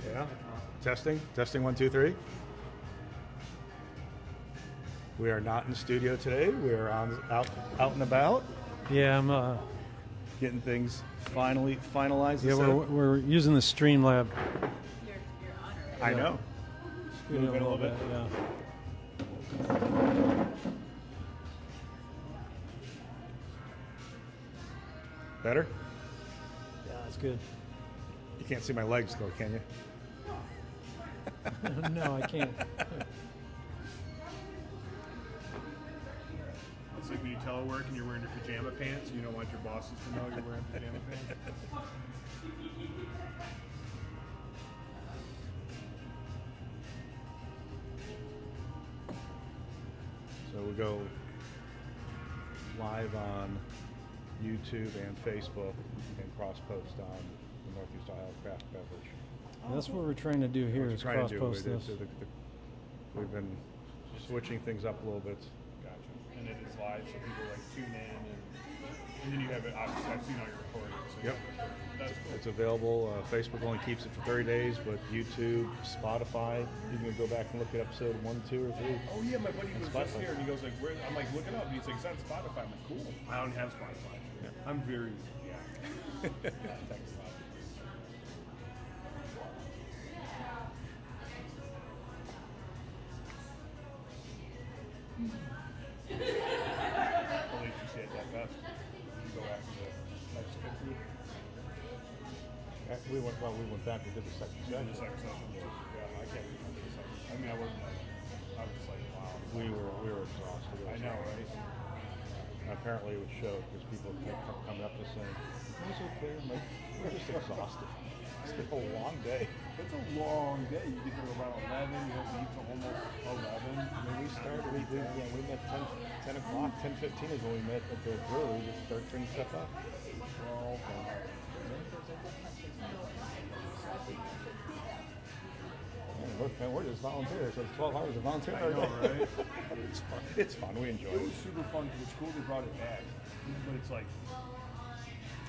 Yeah. Testing. 1, 2, 3. We are not in studio today. We are out and about. Yeah, I'm getting things finalized. Yeah, we're using the Streamlab. I know. Move it a little bit. Yeah. Better? Yeah, that's good. You can't see my legs though, can you? No, I can't. It's like when you telework and you're wearing your pajama pants and you don't want your bosses to know you're wearing pajama pants. So we go live on YouTube and Facebook and cross-post on the Northeast Ohio Craft Beverage. That's what we're trying to do here is cross-post this. We've been switching things up a little bit. Gotcha. And it is live, so people like tune in, and then you have it. Obviously, I've seen all your recordings. So Yep. That's cool. It's available. Facebook only keeps it for 30 days, but YouTube, Spotify, you can go back and look at episode 1, 2, or 3. Oh yeah, my buddy was just Spotify. here, and he goes like, "Where?" I'm like, "Look it up." And he's like, "It's on Spotify." I'm like, "Cool." I don't have Spotify. Yeah. I'm very thanks a lot. I'll let you say it that best. You go after the Mexican food. We went back and did the second Yeah, session. the second session. Yeah, I can't remember the second. I mean, I wasn't like, I was just like, wow. We were exhausted. I know, right? Apparently it would show because people kept coming up to saying, "Is it okay?" I'm like, we're just exhausted. It's been a long day. It's a long day. You get there around 11, you have to eat till almost 11. I mean, we started, we met 10 o'clock, 10:15 is when we met at the brewery to start bringing stuff up. Well, Man, we're just volunteers. So it's 12 hours of volunteer. I know, right? It's fun. It's fun. We enjoy It it. was super fun because it's cool they brought it back. But it's like,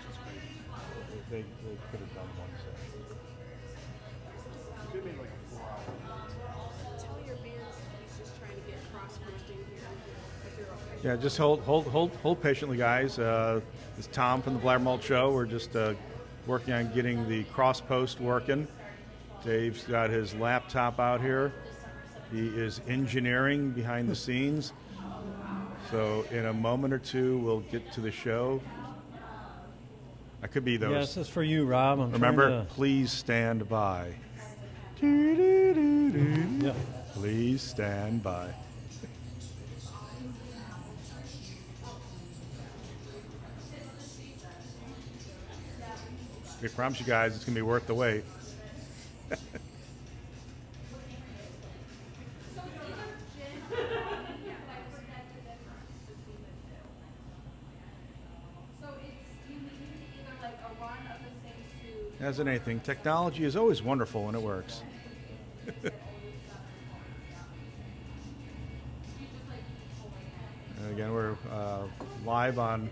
it's crazy. They could have done one set. They made like a 4-hour. Tell your bands he's just trying to get cross-posting here. If you're okay. Yeah, just hold patiently, guys. It's Tom from the BlabberMalt Show. We're just working on getting the cross post working. Dave's got his laptop out here. He is engineering behind the scenes. So in a moment or two, we'll get to the show. I could be those. Yes, this is for you, Rob. I'm Remember, trying please stand by. to, Please stand by. We promise you guys it's going to be worth the wait. As in anything, technology is always wonderful when it works. And again, we're live on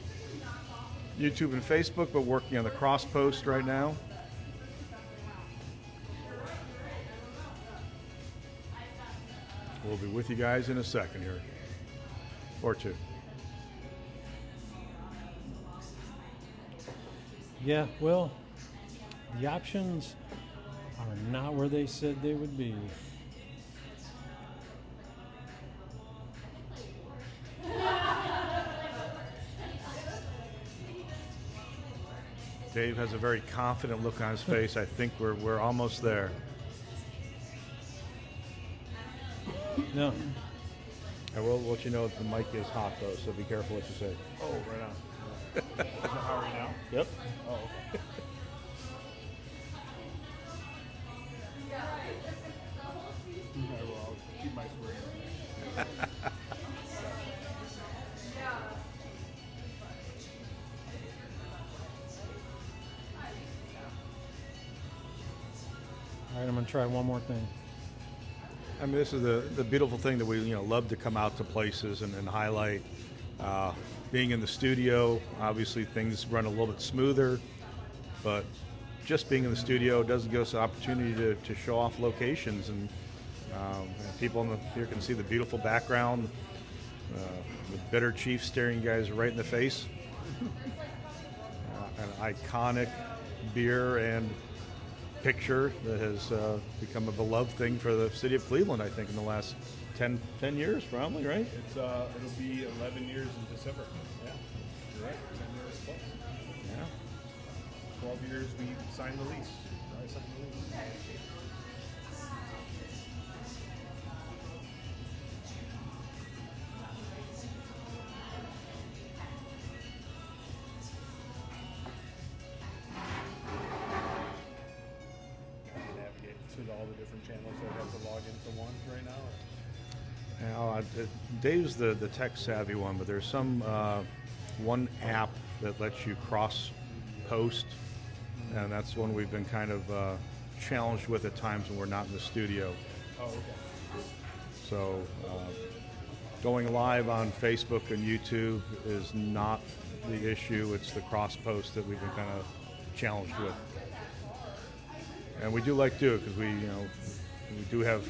YouTube and Facebook, but working on the cross post right now. We'll be with you guys in a second here, or two. Yeah, well, the options are not where they said they would be. Dave has a very confident look on his face. I think we're almost there. No. I will let you know if the mic is hot though, so be careful what you say. Oh, right on. Is it hot right now? Yep. Oh, okay. I will. I'll keep my swear. All right, I'm going to try one more thing. I mean, this is the beautiful thing that we love to come out to places and highlight. Being in the studio, obviously things run a little bit smoother, but just being in the studio doesn't give us an opportunity to show off locations, and people here can see the beautiful background, the Bitter Chief staring you guys right in the face. An iconic beer and picture that has become a beloved thing for the city of Cleveland, I think, in the last 10 years, probably, right? It's it'll be 11 years in December. Yeah, you're right. 10 years plus. Yeah. 12 years we signed the lease. I signed the lease. Navigate through all the different channels. So I have to log into one right now. Dave's the tech savvy one, but there's some one app that lets you cross post, and that's one we've been kind of challenged with at times when we're not in the studio. Oh, okay. So going live on Facebook and YouTube is not the issue. It's the cross post that we've been kind of challenged with. And we do like to do it because we do have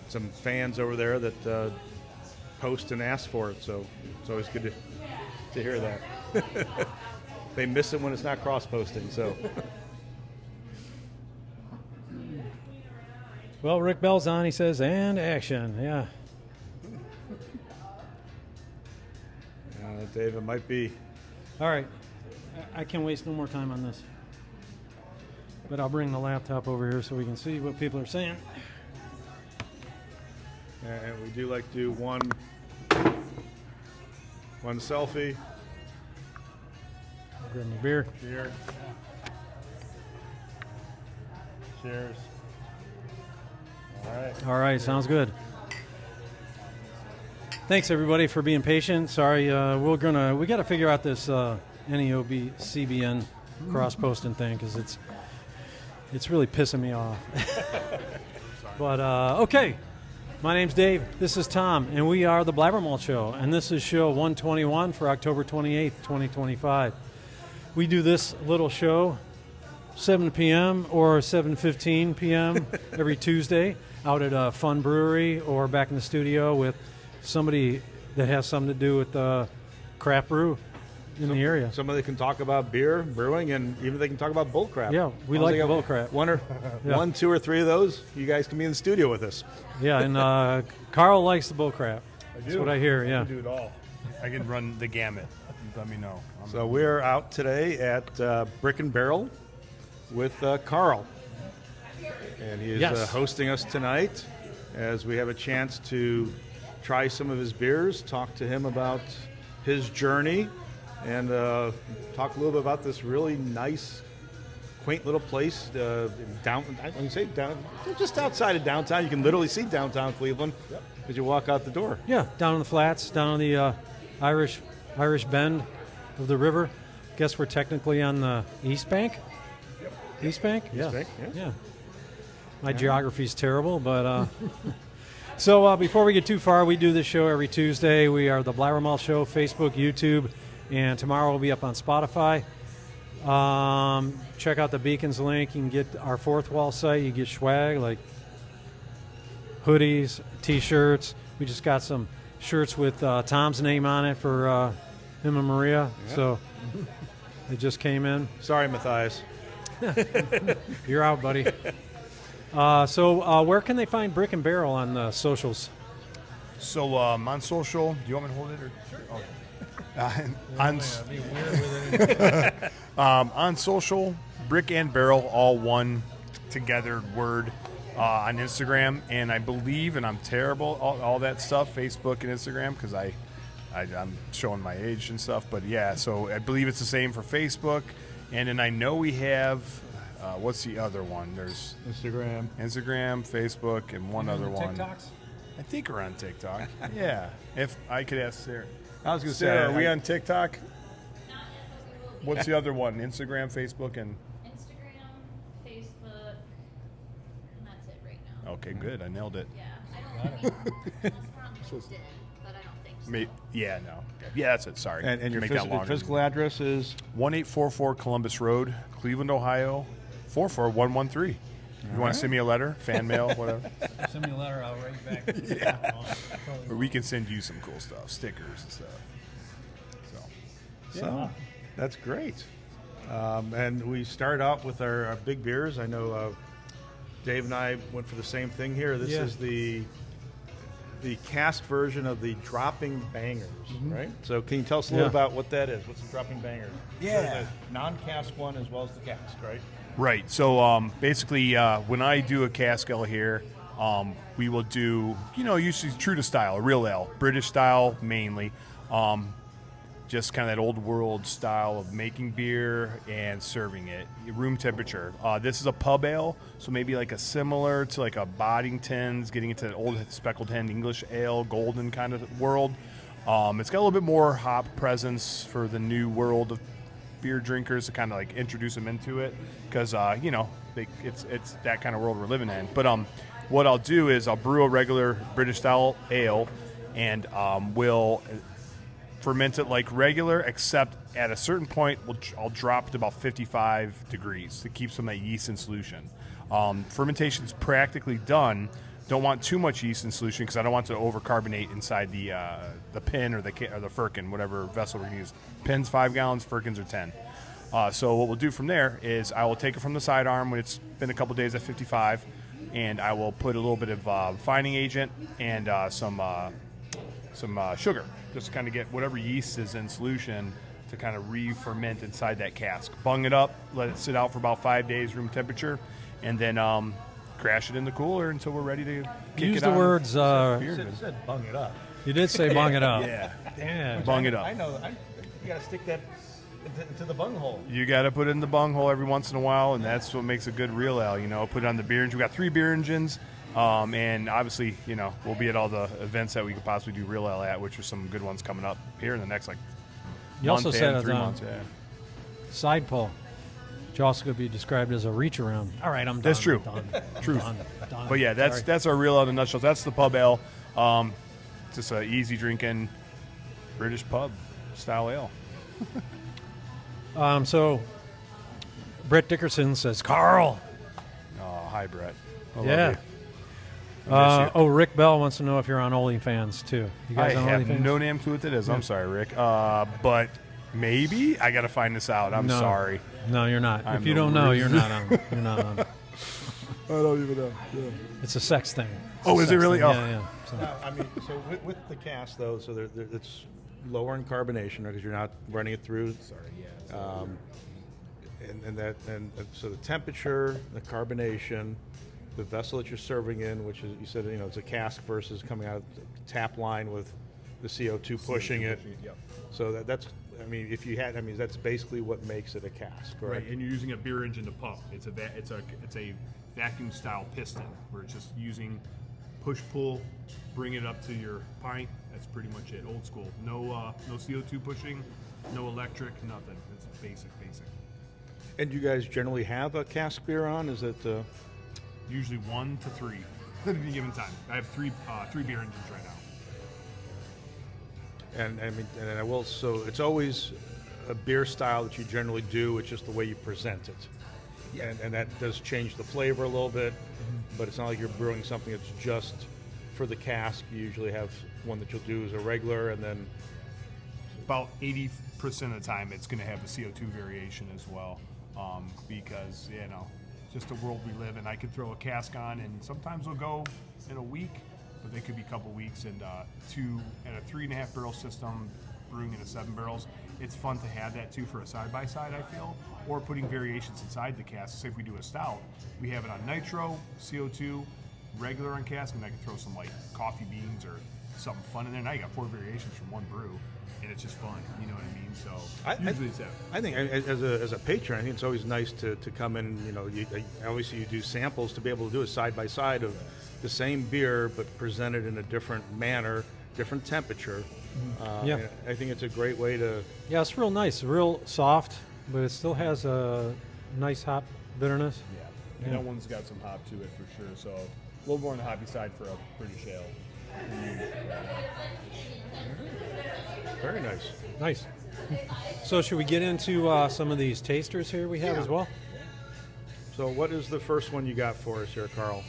some fans over there that post and ask for it, so it's always good to hear that. They miss it when it's not cross-posting, so. Well, Rick Bell's on. He says, and action. Yeah. Dave, it might be. All right. I can't waste no more time on this. But I'll bring the laptop over here so we can see what people are saying. And we do like to do one selfie. I'll grab my beer. Cheers. Cheers. All right. All right, sounds good. Thanks everybody for being patient. Sorry, we got to figure out this NEOB CBN cross posting thing because it's really pissing me off. But okay, my name's Dave. This is Tom, and we are the BlabberMalt Show, and this is show 121 for October 28th, 2025. We do this little show 7 p.m. or 7:15 p.m. every Tuesday out at a fun brewery or back in the studio with somebody that has something to do with craft brew in the area. Somebody can talk about beer, brewing, and even they can talk about bull crap. Yeah, we like bull crap. One, two, or three of those, you guys can be in the studio with us. Yeah, and Karl likes the bull crap. That's what I hear, yeah. I can do it all. I can run the gamut. Let me know. So we're out today at Brick and Barrel with Karl. And he is hosting us tonight as we have a chance to try some of his beers, talk to him about his journey, and talk a little bit about this really nice, quaint little place just outside of downtown. You can literally see downtown Cleveland as you walk out the door. Yeah, down on the flats, down on the Irish bend of the river. Guess we're technically on the East Bank? Yep. East Bank? Yeah. East Bank, Yeah. My geography's terrible, but... So before we get too far, we do this show every Tuesday. We are the BlabberMalt Show, Facebook, YouTube, and tomorrow we'll be up on Spotify. Check out the Beacons link. You can get our Fourth Wall site. You get swag like hoodies, T-shirts. We just got some shirts with Tom's name on it for him and Maria. Yeah. So it just came in. Sorry, Matthias. You're out, buddy. So where can they find Brick and Barrel on the socials? So on social, do you want me to hold it? Or? Sure. On social, Brick and Barrel, all one together word on Instagram, and I believe, and I'm terrible, all that stuff, Facebook and Instagram, because I'm showing my age and stuff, but yeah, so I believe it's the same for Facebook, and then I know we have, what's the other one? There's Instagram, Facebook, and one other one. TikToks? I think we're on TikTok. Yeah. If I could ask Sarah. I was going to say, Sarah, are we on TikTok? What's the other one? Instagram, Facebook, and... Instagram, Facebook, and that's it right now. Okay, good. I nailed it. Yeah, I don't think it's probably did, but I don't think so. Yeah, no. Okay. Yeah, that's it. Sorry. And your Make that physical, longer. physical address is 1844 Columbus Road, Cleveland, Ohio, 44113. You want to send me a letter, fan mail, whatever? Send me a letter. I'll write you back. Yeah. Or we can send you some cool stuff, stickers and stuff. So. So that's great. And we start out with our big beers. I know Dave and I went for the same thing here. This is the cask version of the Dropping Bangers, right? So can you tell us a little about what that is? What's the Dropping Bangers? Yeah. The non-cask one as well as the cask, right? Right. So basically, when I do a cask ale here, we will do, usually true to style, a real ale, British style mainly. Just kind of that old world style of making beer and serving it, room temperature. This is a pub ale, so maybe like a similar to like a Boddington's, getting into that old speckled hen English ale, golden kind of world. It's got a little bit more hop presence for the new world of beer drinkers to kind of like introduce them into it, because it's that kind of world we're living in. But what I'll do is I'll brew a regular British style ale, and we'll ferment it like regular, except at a certain point I'll drop to about 55 degrees to keep some of that yeast in solution. Fermentation is practically done. Don't want too much yeast in solution because I don't want it to overcarbonate inside the pin or the firkin, whatever vessel we're going to use. Pin's 5 gallons, firkins are 10. So what we'll do from there is I will take it from the sidearm when it's been a couple days at 55, and I will put a little bit of fining agent and some sugar, just to kind of get whatever yeast is in solution to kind of re-ferment inside that cask. Bung it up, let it sit out for about 5 days, room temperature, and then crash it in the cooler until we're ready to kick Use it the on. words. You said bung it up. You did say bung it up. Yeah, Damn. bung it up. I know. You got to stick that into the bung hole. You got to put it in the bung hole every once in a while, and that's what makes a good real ale. Put it on the beer engine. We got 3 beer engines, and obviously, we'll be at all the events that we could possibly do real ale at, which are some good ones coming up here in the next You month also said and it's 3 months. Yeah. side pull, which also could be described as a reach around. All right, I'm done. That's true. Done. Truth. Done. But yeah, that's our real ale in a nutshell. That's the pub ale. Just an easy drinking British pub style ale. So Brett Dickerson says, Karl. Oh, hi, Brett. I love Yeah. you. I miss you. Rick Bell wants to know if you're on OnlyFans too. You I guys on have OnlyFans? no damn clue what that is. I'm sorry, Rick. But maybe I got to find this out. I'm No. sorry. No, you're not. I'm If you no don't know, Rick. you're not on. You're not on. I don't even know. Yeah. It's a sex thing. It's Oh, a is it sex really? thing. Oh. Yeah. So, So with the cask though, so it's lower in carbonation because you're not running it through. Sorry, yeah. And so the temperature, the carbonation, the vessel that you're serving in, which is, you said, it's a cask versus coming out of the tap line with the CO2 pushing it. Yep. So that's that's basically what makes it a cask, right? Right, and you're using a beer engine to pump. It's a vacuum style piston where it's just using push pull, bring it up to your pint. That's pretty much it. Old school. No CO2 pushing, no electric, nothing. It's basic. And you guys generally have a cask beer on? Is it? Usually 1 to 3 at any given time. I have three beer engines right now. And I will. So it's always a beer style that you generally do. It's just the way you present it. Yeah. And that does change the flavor a little bit, but it's not like you're brewing something that's just for the cask. You usually have one that you'll do as a regular, and then About 80% of the time, it's going to have a CO2 variation as well, because just the world we live in. I could throw a cask on, and sometimes we'll go in a week, but they could be a couple weeks. And a 3.5 barrel system, brewing into 7 barrels, it's fun to have that too for a side by side. I feel, or putting variations inside the cask. Say if we do a stout, we have it on nitro, CO2, regular on cask, and I can throw some like coffee beans or something fun in there. Now you got 4 variations from one brew, and it's just fun. You know what I mean? So usually it's that. I think as a patron, I think it's always nice to come in. Obviously you do samples to be able to do a side by side of the same beer but presented in a different manner, different temperature. Yeah. And I think it's a great way to. yeah, it's real nice, real soft, but it still has a nice hop bitterness. Yeah, and that one's got some hop to it for sure. So little more on the hobby side for a British ale. Very nice. Nice. So should we get into some of these tasters here we have as well? So what is the first one you got for us here, Karl?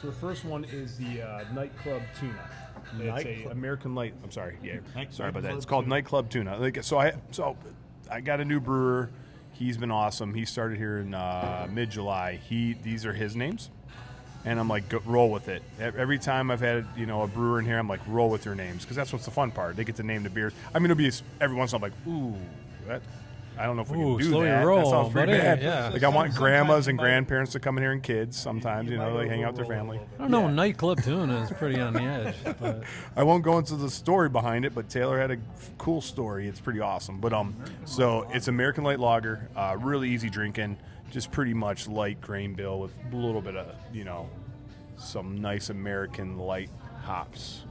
So the first one is the Nightclub Tuna. It's Nightclub. a American light. I'm sorry. Yeah, sorry about that. Nightclub It's called Tuna. Nightclub Tuna. Like, so I got a new brewer. He's been awesome. He started here in mid-July. These are his names, and I'm like, roll with it. Every time I've had a brewer in here, I'm like, roll with your names, because that's what's the fun part. They get to name the beers. I mean, it'll be every once in a while, I'm like, ooh, that. I don't know if we Ooh, can do slow that. your roll, That sounds pretty buddy. bad. Yeah. Like I want grandmas and might- grandparents to come in here and kids sometimes. Like hang out with their family. I don't know, nightclub tuna is pretty on the edge. But I won't go into the story behind it, but Taylor had a cool story. It's pretty awesome. But so it's American light lager, really easy drinking, just pretty much light grain bill with a little bit of some nice American light hops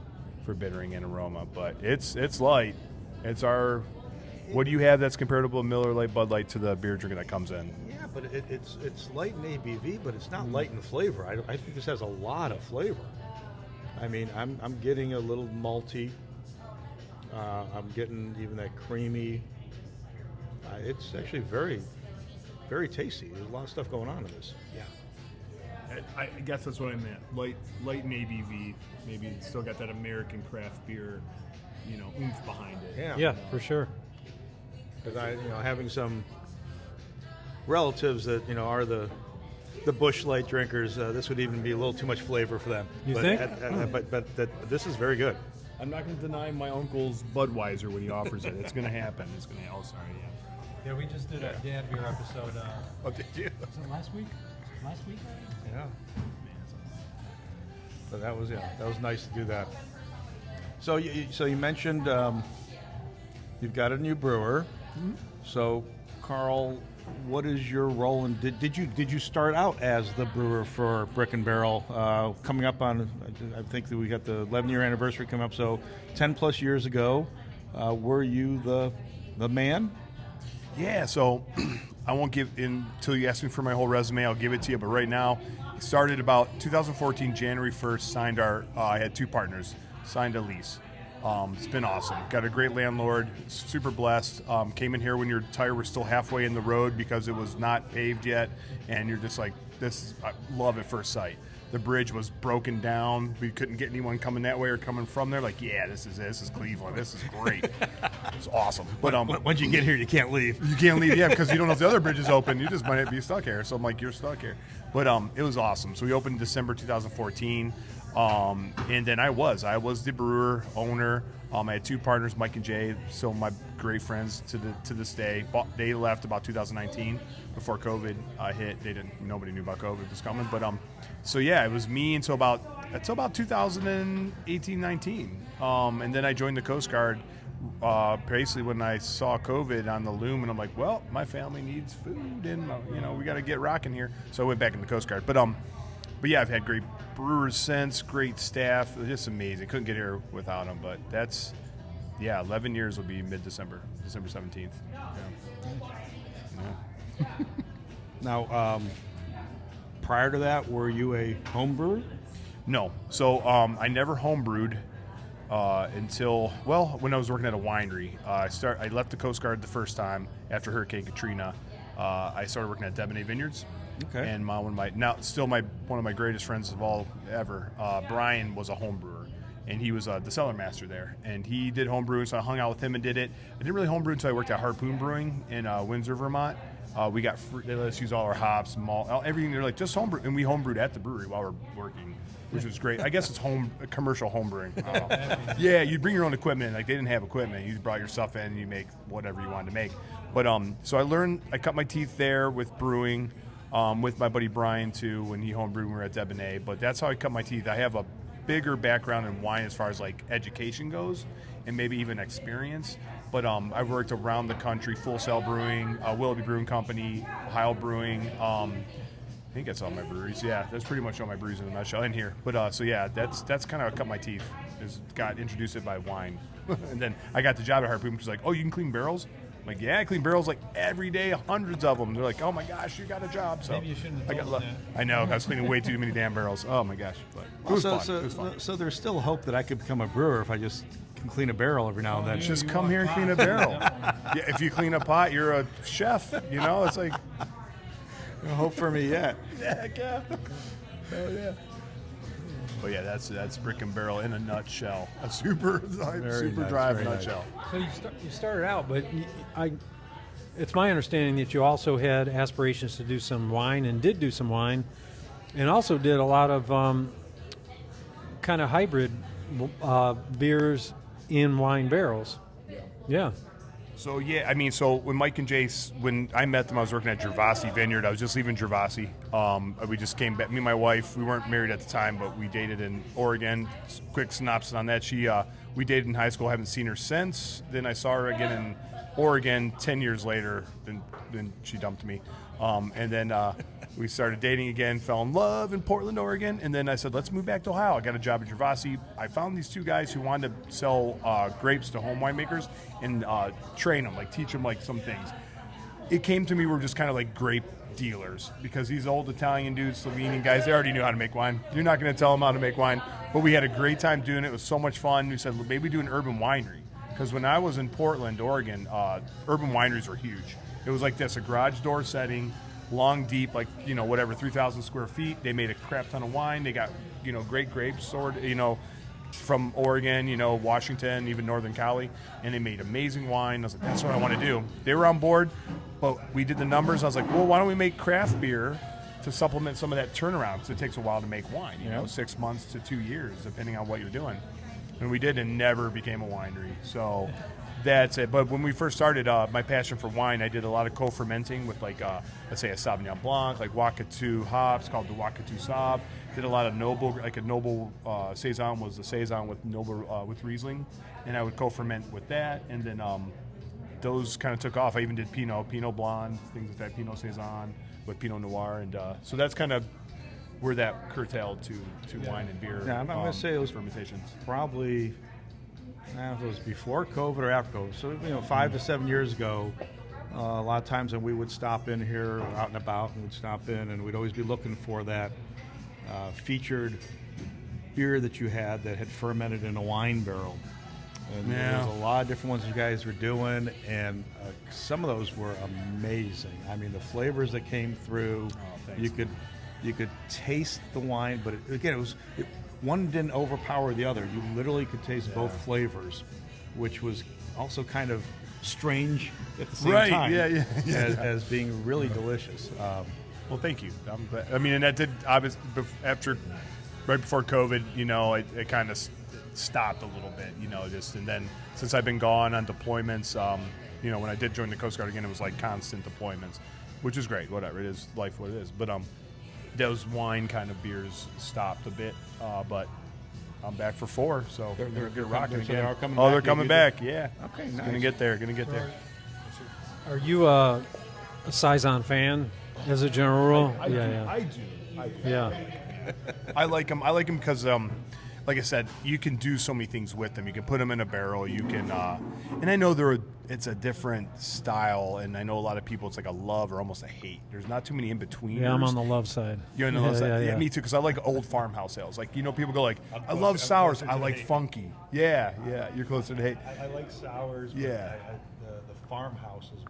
for bittering and aroma. But it's light. It's our. What do you have that's comparable to Miller Lite, Bud Light to the beer drinker that comes in? Yeah, but it's light in ABV, but it's not light in flavor. I think this has a lot of flavor. I mean, I'm getting a little malty. I'm getting even that creamy. It's actually very, very tasty. There's a lot of stuff going on in this. Yeah. I guess that's what I meant. Light in ABV. Maybe it's still got that American craft beer, oomph behind it. yeah, for sure. Because having some relatives that are the Busch Light drinkers, this would even be a little too much flavor for them. You but think? But this is very good. I'm not going to deny my uncle's Budweiser when he offers it. It's going to happen. It's going to. Oh, sorry. Yeah. Yeah, we just did a Dad Beer episode. Oh, did you? Was it last week? Last week? Yeah. But that was nice to do that. So you mentioned you've got a new brewer. Mm-hmm. So, Karl, what is your role? And did you start out as the brewer for Brick and Barrel? Coming up on, I think that we got the 11-year anniversary coming up. So, 10 plus years ago, were you the man? Yeah. So I won't give until you ask me for my whole resume. I'll give it to you. But right now, it started about 2014, January 1st. Signed I had two partners. Signed a lease. It's been awesome. Got a great landlord, super blessed. Came in here when your tire was still halfway in the road because it was not paved yet, and you're just like, I love at first sight. The bridge was broken down. We couldn't get anyone coming that way or coming from there. Like, yeah, this is Cleveland. This is great. It's awesome. But Once you get here, you can't leave. you can't leave, yeah, because you don't know if the other bridge is open. You just might be stuck here. So I'm like, you're stuck here. But it was awesome. So we opened in December 2014. And then I was the brewer, owner. I had two partners, Mike and Jay, still my great friends to this day. They left about 2019 before COVID hit. Nobody knew about COVID was coming, but so yeah, it was me until about 2018, 19, and then I joined the Coast Guard. Basically, when I saw COVID on the loom, and I'm like, well, my family needs food, and we got to get rocking here. So I went back in the Coast Guard, but yeah, I've had great brewers since, great staff, just amazing. Couldn't get here without them, but 11 years will be mid-December, December 17th. Yeah. Now, prior to that, were you a home brewer? No, so I never homebrewed until when I was working at a winery. I left the Coast Guard the first time after Hurricane Katrina. I started working at Debonais Vineyards. Okay. And one of my greatest friends of all ever, Brian, was a home brewer, and he was the cellar master there. And he did home brewing, so I hung out with him and did it. I didn't really home brew until I worked at Harpoon Brewing in Windsor, Vermont. We got they let us use all our hops, malt, everything. They're like, just home brew, and we home brewed at the brewery while we're working, which was great. I guess it's commercial home brewing. Yeah, you bring your own equipment. Like, they didn't have equipment. You brought your stuff in, and you make whatever you wanted to make. But so I cut my teeth there with brewing. With my buddy Brian too, when he homebrewed when we were at Debonais. But that's how I cut my teeth. I have a bigger background in wine as far as like education goes, and maybe even experience. But I've worked around the country: Full Sail Brewing, Willoughby Brewing Company, Heil Brewing. I think that's all my breweries. Yeah, that's pretty much all my breweries in a nutshell. In here, but so yeah, that's kind of cut my teeth. Got introduced it by wine, and then I got the job at Harpoon, which was like, oh, you can clean barrels. I'm like, yeah, I clean barrels like every day, hundreds of them. They're like, oh my gosh, you got a job. So Maybe you shouldn't have I got told them lucky. I know, I was cleaning way too many damn barrels. Oh my gosh, but it was fun. It was fun. So there's still hope that I could become a brewer if I just can clean a barrel every now and then. Just come here and clean a barrel. Yeah, if you clean a pot, you're a chef. You know, it's like, No hope for me yet. heck yeah. Hell yeah. But yeah, that's Brick and Barrel in a nutshell. A super Very nice, drive very nice. nutshell. So you started out, but it's my understanding that you also had aspirations to do some wine and did do some wine, and also did a lot of kind of hybrid beers in wine barrels. Yeah. So yeah, I mean, so when Mike and Jace, when I met them, I was working at Gervasi Vineyard. I was just leaving Gervasi. We just came back. Me and my wife, we weren't married at the time, but we dated in Oregon. Quick synopsis on that: we dated in high school. Haven't seen her since. Then I saw her again in Oregon 10 years later. Then she dumped me, and then we started dating again. Fell in love in Portland, Oregon, and then I said, let's move back to Ohio. I got a job at Gervasi. I found these two guys who wanted to sell grapes to home winemakers and train them, like teach them like some things. It came to me, we're just kind of like grape dealers because these old Italian dudes, Slovenian guys, they already knew how to make wine. You're not going to tell them how to make wine, but we had a great time doing it. It was so much fun. We said, maybe do an urban winery. Because when I was in Portland, Oregon, urban wineries were huge. It was like this, a garage door setting, long, deep, like, 3,000 square feet. They made a crap ton of wine. They got, great grapes, from Oregon, Washington, even Northern Cali. And they made amazing wine. I was like, that's what I want to do. They were on board, but we did the numbers. I was like, well, why don't we make craft beer to supplement some of that turnaround? Because it takes a while to make wine, 6 months to 2 years, depending on what you're doing. And we did, and never became a winery. So that's it. But when we first started, my passion for wine, I did a lot of co-fermenting with, like, let's say a Sauvignon Blanc, like Wakatu hops, called the Wakatu Sauv. Did a lot of noble, like a noble saison was the saison with noble with Riesling, and I would co-ferment with that. And then those kind of took off. I even did Pinot Blonde, things like that, Pinot Saison with Pinot Noir, and so that's kind of where that curtailed to wine and beer. Yeah, I'm going to say it was fermentations. Probably, I don't know if it was before COVID or after COVID. So, 5 to 7 years ago, a lot of times when we would stop in here out and about, and we'd stop in, and we'd always be looking for that featured beer that you had that had fermented in a wine barrel. And there's a lot of different ones you guys were doing, and some of those were amazing. I mean, the flavors that came through, you could taste the wine, but one didn't overpower the other. You literally could taste both flavors, which was also kind of strange at the same time. As being really delicious. Well, thank you. I'm glad. I mean, and that did obviously right before COVID. It kind of stopped a little bit. And then since I've been gone on deployments, when I did join the Coast Guard again, it was like constant deployments, which is great. Whatever, it is life, what it is. But those wine kind of beers stopped a bit, but I'm back for 4, so they're rocking again. They're coming back. Yeah. Okay, nice. Gonna get there. Are you a saison fan as a general rule? I do. Yeah. I like them. I like them because, like I said, you can do so many things with them. You can put them in a barrel. You can, and I know it's a different style, and I know a lot of people, it's like a love or almost a hate. There's not too many in between. Yeah, I'm on the love side. You're on the love side? Yeah, me too, because I like old farmhouse ales. Like, people go like, I love sours. I like funky. Yeah, you're closer to hate. I like sours, but the farmhouse is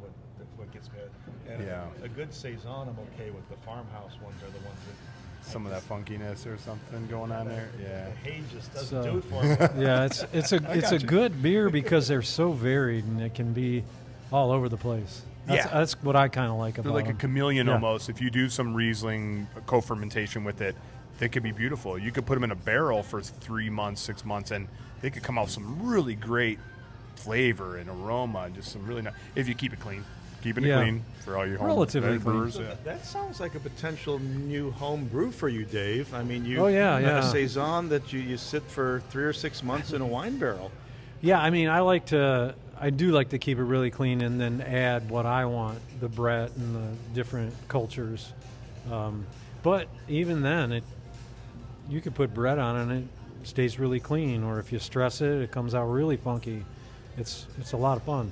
what gets me. And a good saison I'm okay with. The farmhouse ones are the ones that some of that funkiness or something going on there. Yeah, the hay just doesn't do it for me. Yeah, it's a good beer because they're so varied and it can be all over the place. That's what I kind of like about them. They're like a chameleon Yeah. almost. If you do some Riesling co-fermentation with it, they could be beautiful. You could put them in a barrel for 3 months, 6 months, and they could come out with some really great flavor and aroma, and just some really nice. If you keep it clean. Keeping it clean for all your home Relatively brewers. So that sounds like a potential new home brew for you, Dave. I mean, you yeah. a saison that you sit for 3 or 6 months in a wine barrel. Yeah, I mean, I do like to keep it really clean and then add what I want, the Brett and the different cultures. But even then, you could put Brett on and it stays really clean. Or if you stress it, it comes out really funky. It's a lot of fun.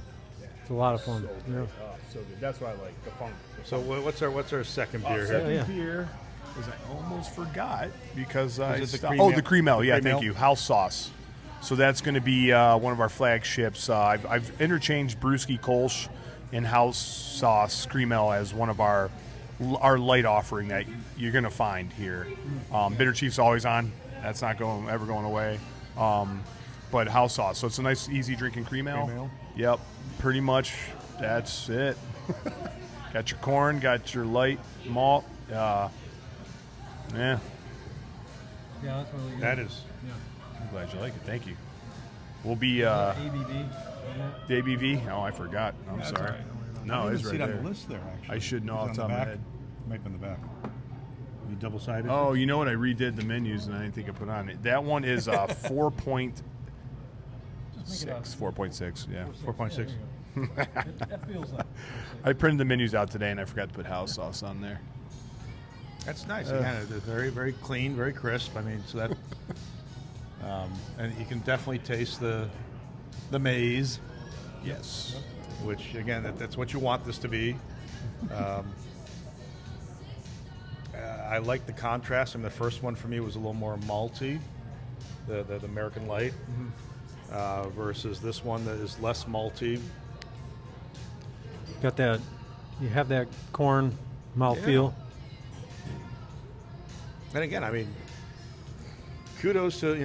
It's a lot of fun. So Yeah. good. So good. That's why I like the funk. So what's our second beer Second here? yeah. beer is I almost forgot because it the stopped- cream oh, ale? the cream ale. The Yeah, cream thank ale? you. House sauce. So that's going to be one of our flagships. I've interchanged Brewski Kolsch and House Sauce Cream Ale as one of our light offering that you're going to find here. Bitter Chief's always on. That's not ever going away. But House Sauce. So it's a nice, easy drinking cream ale. Cream ale? Yep. Pretty much that's it. Got your corn, got your light malt. Yeah. Yeah, that's really good. That is. I'm glad you like it. Thank you. We'll be ABV. the ABV. Oh, I forgot. I'm sorry. No, I it's didn't see right it on there. the list there. Actually, I should know Is it off on the top of my back? head. It might be on the back. You double-sided. Oh, you know what? I redid the menus and I didn't think I put on it. That one is 4.6. 4.6. Yeah. 4.6. That feels like. I printed the menus out today and I forgot to put house sauce on there. That's nice. Again, it's very, very clean, very crisp. I mean, so that, and you can definitely taste the maize, Yes. which again, that's what you want this to be. I like the contrast. I mean, the first one for me was a little more malty, the American Light, versus this one that is less malty. Got that. You have that corn mouthfeel. And again, I mean, kudos to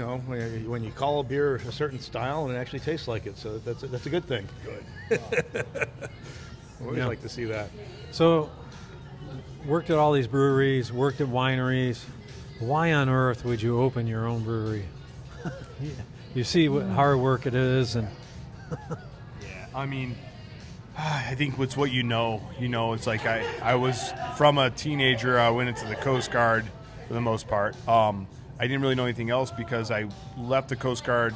when you call a beer a certain style and it actually tastes like it. So that's a good thing. Good. I always Yeah. like to see that. So, worked at all these breweries, worked at wineries. Why on earth would you open your own brewery? You see what hard work it is, and Yeah, I mean, I think it's what you know. It's like I was from a teenager. I went into the Coast Guard for the most part. I didn't really know anything else because I left the Coast Guard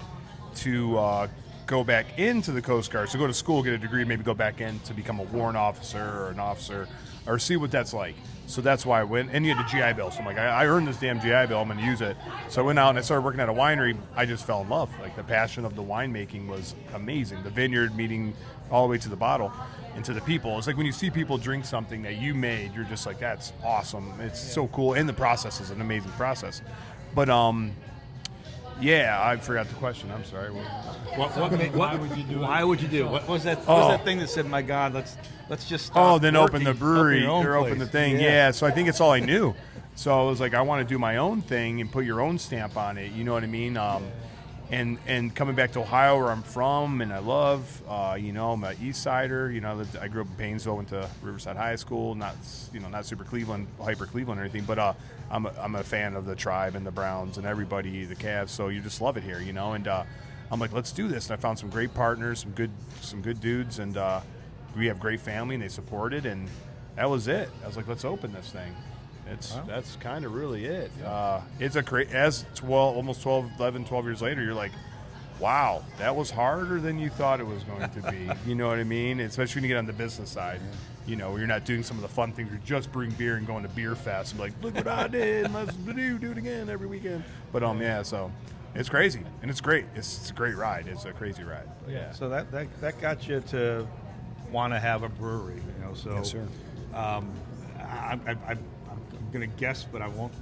to go back into the Coast Guard. So go to school, get a degree, maybe go back in to become a warrant officer or an officer or see what that's like. So that's why I went. And you had a GI Bill. So I'm like, I earned this damn GI Bill. I'm going to use it. So I went out and I started working at a winery. I just fell in love. Like the passion of the winemaking was amazing. The vineyard meeting all the way to the bottle and to the people. It's like when you see people drink something that you made, you're just like, that's awesome. It's so cool. And the process is an amazing process. But, yeah, I forgot the question. I'm sorry. Why would you do it? Why would you do it? What was that? What was that thing that said, "My God, let's just stop then open the working, brewery open your own or open place." the thing. Yeah. So I think it's all I knew. So I was like, I want to do my own thing and put your own stamp on it. You know what I mean? And coming back to Ohio, where I'm from, and I love, I'm an East Sider. I grew up in Painesville, went to Riverside High School. Not super Cleveland, hyper Cleveland or anything, but I'm a fan of the Tribe and the Browns and everybody, the Cavs. So you just love it here, And I'm like, let's do this. And I found some great partners, some good dudes, and we have great family, and they supported, and that was it. I was like, let's open this thing. That's kind of really it. It's almost 12 years later, you're like, wow, that was harder than you thought it was going to be. You know what I mean? Especially when you get on the business side, where you're not doing some of the fun things. You're just bring beer and going to beer fest and be like, look what I did. Let's do it again every weekend. But so it's crazy and it's great. It's a great ride. It's a crazy ride. Yeah. So that got you to want to have a brewery, So Yes, sir. I'm going to guess, but I won't.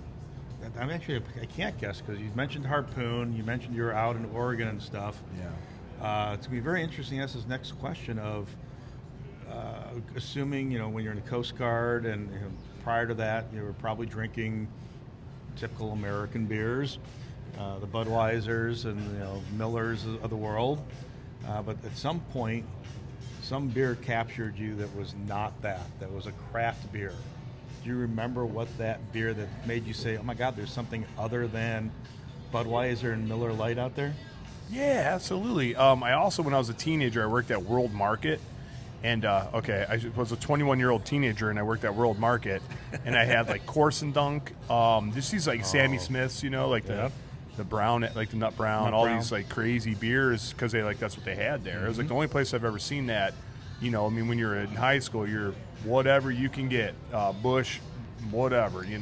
I can't guess because you mentioned Harpoon. You mentioned you were out in Oregon and stuff. Yeah. It's going to be very interesting to ask this next question of assuming, when you're in the Coast Guard and prior to that, you were probably drinking typical American beers, the Budweisers and Millers of the world. But at some point, some beer captured you that was not that was a craft beer. Do you remember what that beer that made you say, oh my God, there's something other than Budweiser and Miller Lite out there? Yeah, absolutely. I also, when I was a teenager, I worked at World Market. And, I was a 21-year-old teenager, and I worked at World Market. And I had, like, Course and Dunk. Just these, like, Sammy Smiths, the brown, like the Nut Brown, all these, like, crazy beers because that's what they had there. It was, like, the only place I've ever seen that. When you're in high school, you're whatever you can get, Bush, whatever, It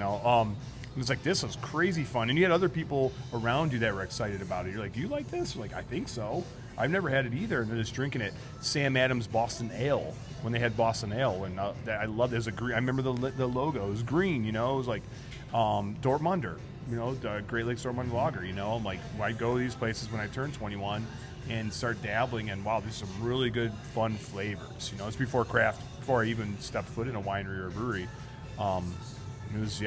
was like, this was crazy fun. And you had other people around you that were excited about it. You're like, do you like this? Like, I think so. I've never had it either, and they're just drinking it. Sam Adams Boston Ale, when they had Boston Ale, and I loved it. It was a green. I remember the logo. It was green, you know. It was like Dortmunder, you know, the Great Lakes Dortmund Lager, you know. I'm like, I go to these places when I turn 21 and start dabbling, and wow, there's some really good, fun flavors. You know, it's before I even stepped foot in a winery or a brewery. It was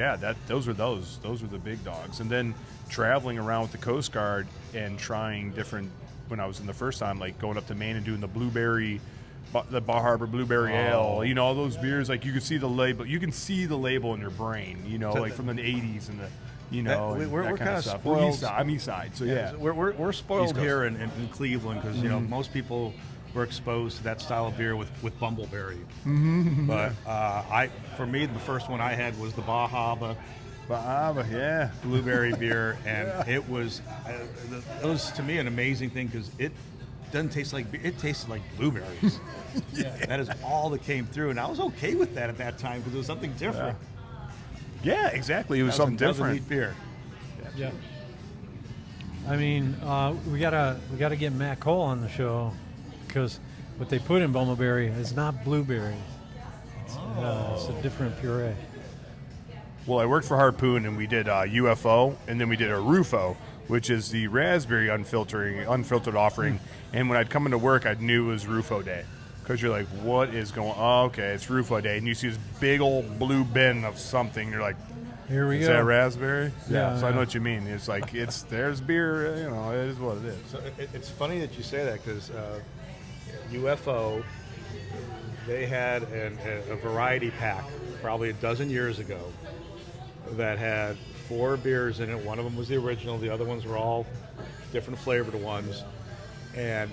those were the big dogs, and then traveling around with the Coast Guard and trying different. When I was in the first time, like going up to Maine and doing the Bar Harbor Blueberry Ale, you know, all those beers, like you can see the label. You can see the label in your brain, you know, like from the 80s and the, you know, we're kind of stuff. spoiled. I'm East Side, so yeah. We're spoiled East Coast. here in Cleveland because you know most people were exposed to that style of beer with Bumbleberry. But for me, the first one I had was the Bahaba Yeah. blueberry beer, and it was to me an amazing thing because it doesn't taste like beer, it tasted like blueberries. That is all that came through, and I was okay with that at that time because it was something different. Yeah, exactly. It was something That was a different. neat beer. Yeah. I mean, we gotta get Matt Cole on the show because what they put in Bumbleberry is not blueberry. It's a different puree. Well, I worked for Harpoon, and we did UFO, and then we did a Rufo, which is the raspberry unfiltered offering. And when I'd come into work, I knew it was Rufo Day. Because you're like, what is going on? Oh, okay, it's Rufo Day. And you see this big old blue bin of something. You're like, Here we is go. that raspberry? Yeah, So I yeah. know what you mean. It's like, there's beer, you know, it is what it is. So it's funny that you say that because UFO, they had a variety pack probably a dozen years ago that had 4 beers in it. One of them was the original. The other ones were all different flavored ones. And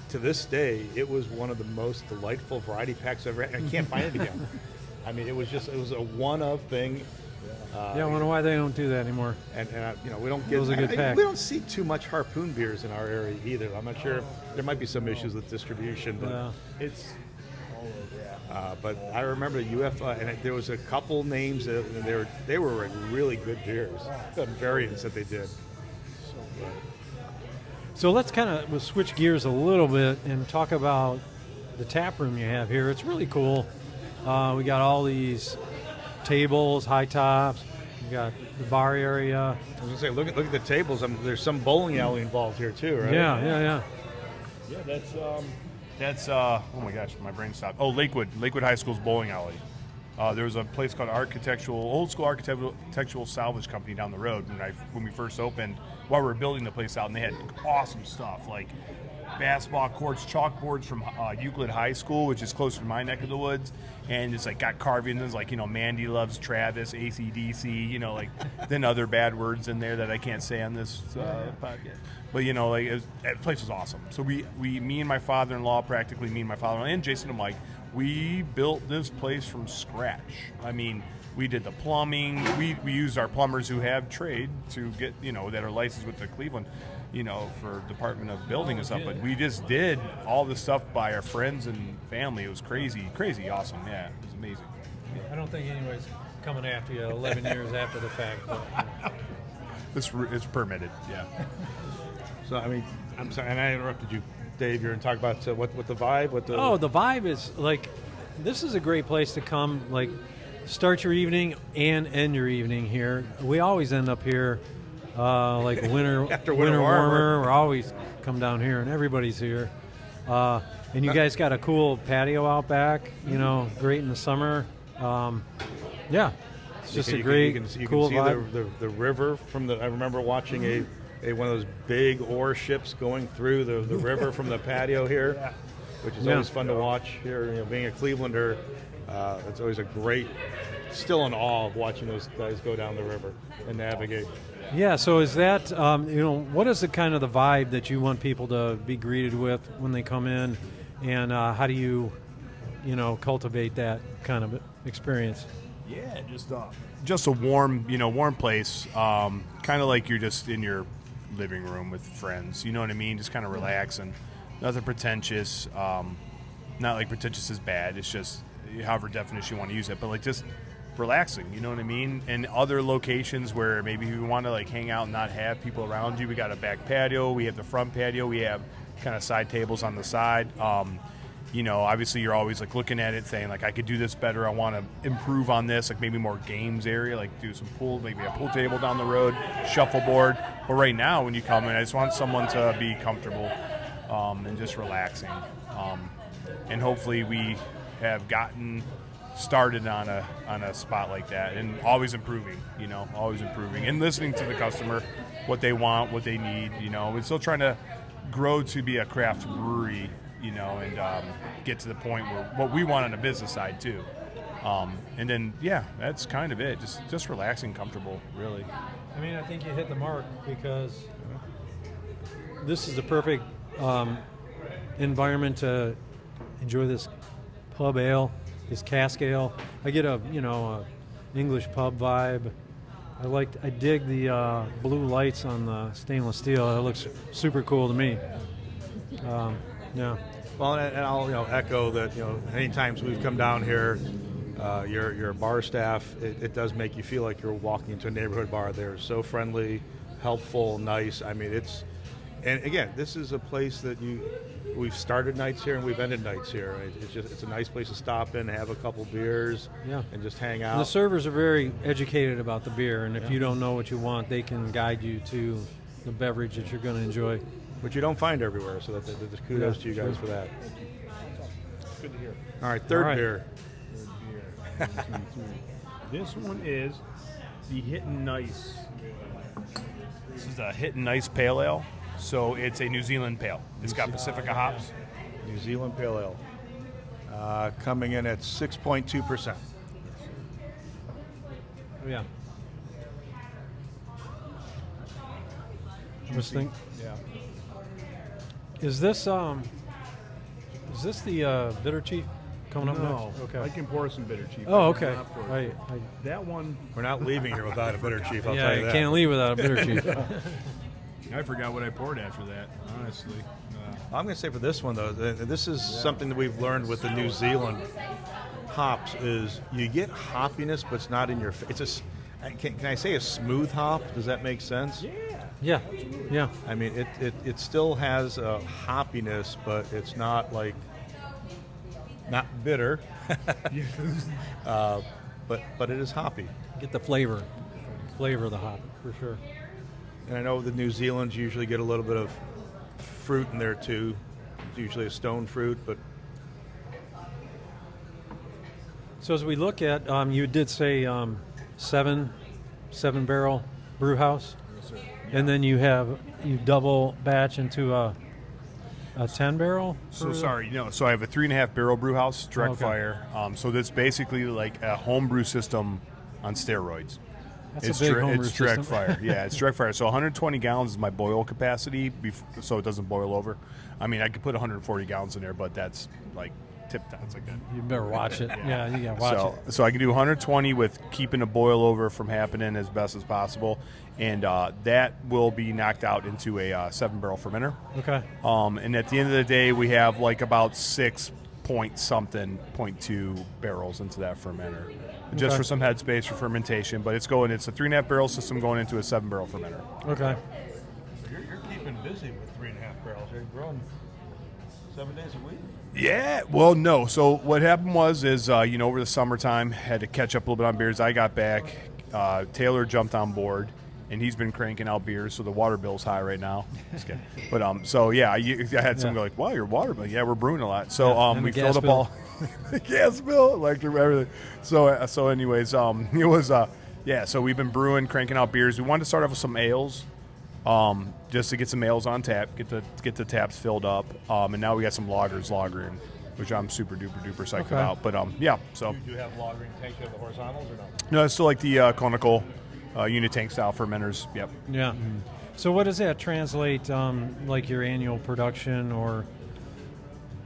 to this day, it was one of the most delightful variety packs I've ever had. I can't find it again. I mean, it was a one-of thing. I wonder why they don't do that anymore. And you know, we don't get. It was a good pack. We don't see too much Harpoon beers in our area either. I'm not sure. There might be some issues with distribution, but Yeah. it's. But I remember the UFO, and there was a couple names that they were really good beers, the variants that they did. So let's kind of switch gears a little bit and talk about the tap room you have here. It's really cool. We got all these tables, high tops. We got the bar area. I was gonna say, look at the tables. There's some bowling alley involved here too, right? Yeah. Yeah, that's oh my gosh, my brain stopped. Oh, Lakewood High School's bowling alley. There was a place called Old School Architectural Salvage Company down the road when we first opened. While we were building the place out, and they had awesome stuff like basketball courts, chalkboards from Euclid High School, which is closer to my neck of the woods, and it's like got carvings like, you know, Mandy loves Travis, AC/DC, you know, like then other bad words in there that I can't say on this podcast. But you know, like that place was awesome. So me and my father-in-law, and Jason and Mike, we built this place from scratch. I mean, we did the plumbing. We used our plumbers who have trade to get, you know, that are licensed with the Cleveland, you know, for Department of Building and stuff. But we just did all this stuff by our friends and family. It was crazy awesome. Yeah, it was amazing. I don't think anybody's coming after you 11 years after the fact. But, It's permitted. Yeah. So I mean, I'm sorry, and I interrupted you, Dave. You're going to talk about what the vibe, the vibe is like, this is a great place to come, like, start your evening and end your evening here. We always end up here, like winter After winter warmer. We always come down here, and everybody's here. And you guys got a cool patio out back. You know, great in the summer. Yeah, it's just a great, cool you can vibe. see the river from the. I remember watching a one of those big oar ships going through the river from the patio here, which is always fun to watch here. You know, being a Clevelander, it's always a great. Still in awe of watching those guys go down the river and navigate. Yeah, so is that, you know, what is the kind of the vibe that you want people to be greeted with when they come in, and how do you, you know, cultivate that kind of experience? Yeah, just a warm place, kind of like you're just in your living room with friends. You know what I mean? Just kind of relaxing, nothing pretentious. Not like pretentious is bad. It's just however definition you want to use it, but like just relaxing, you know what I mean? And other locations where maybe you want to like hang out and not have people around you, we got a back patio, we have the front patio, we have kind of side tables on the side. You know, obviously you're always like looking at it saying like, I could do this better. I want to improve on this, like maybe more games area, like do some pool, maybe a pool table down the road, shuffleboard. But right now when you come in, I just want someone to be comfortable and just relaxing. And hopefully we have gotten started on a spot like that, and always improving, you know, always improving and listening to the customer, what they want, what they need, you know. We're still trying to grow to be a craft brewery, you know, and get to the point where what we want on the business side too. And then, yeah, that's kind of it. Just relaxing, comfortable, really. I mean, I think you hit the mark, because this is the perfect environment to enjoy this pub ale, this cask ale. I get a English pub vibe. I dig the blue lights on the stainless steel. It looks super cool to me. Yeah. Well, and I'll echo that. Many times we've come down here, your bar staff, it does make you feel like you're walking into a neighborhood bar. They're so friendly, helpful, nice. I mean, and again, this is a place that we've started nights here and we've ended nights here. It's a nice place to stop in, have a couple beers, and just hang out. And the servers are very educated about the beer, and if you don't know what you want, they can guide you to the beverage that you're going to enjoy. Which you don't find everywhere, so that's kudos to you guys for that. Good to hear. All right, third beer. This one is the Hittin' Nice. This is a Hittin' Nice Pale Ale. So it's a New Zealand pale. It's got Pacifica hops. New Zealand Pale Ale. Coming in at 6.2%. Yeah. Interesting. Yeah. Is this the Bitter Chief coming up No, next? Okay. I can pour some bitter chief. Oh, I okay. cannot pour it. I That one, We're not leaving here without a bitter chief, I'll yeah, tell you you that. can't leave without a Bitter Chief. I forgot what I poured after that, honestly. I'm going to say for this one, though, this is something that we've learned with the New Zealand hops is you get hoppiness, but it's not in your face. Can I say a smooth hop? Does that make sense? Yeah. I mean, it still has a hoppiness, but it's not not bitter. But it is hoppy. Get the flavor of the hop, for sure. And I know the New Zealand's usually get a little bit of fruit in there too. It's usually a stone fruit, but So as we look at, you did say seven barrel brew house, and then you double batch into a 10 barrel. So sorry, so I have a 3.5 barrel brew house, direct Okay. fire. So that's basically like a homebrew system on steroids. That's a big homebrew It's direct system. fire. Yeah, it's direct fire. So 120 gallons is my boil capacity, so it doesn't boil over. I mean, I could put 140 gallons in there, but that's like tip top. It's like that. You better watch it. Yeah, you gotta watch it. So I can do 120 with keeping a boil over from happening as best as possible, and that will be knocked out into a 7-barrel fermenter. Okay. And at the end of the day, we have like about 0.2 barrels into that fermenter, just Okay. for some headspace for fermentation. But it's a 3.5 barrel system going into a 7-barrel fermenter. Okay. you're keeping busy with 3.5 barrels. You're growing 7 days a week. Yeah, well, no. So what happened was over the summertime, had to catch up a little bit on beers. I got back. Taylor jumped on board, and he's been cranking out beers, so the water bill's high right now. Just kidding. But so yeah, I had some go like, "Wow, your water bill? Yeah, we're brewing a lot." So and we the filled gas up all the gas bill, electric, everything. So anyways, it was So we've been brewing, cranking out beers. We wanted to start off with some ales. Just to get some ales on tap, get the taps filled up, and now we got some lagering, which I'm super duper psyched about. But so Do you have lagering tanks of the horizontals or not? no, it's still like the conical unit tank style fermenters. Yep. Yeah. So what does that translate, like your annual production or?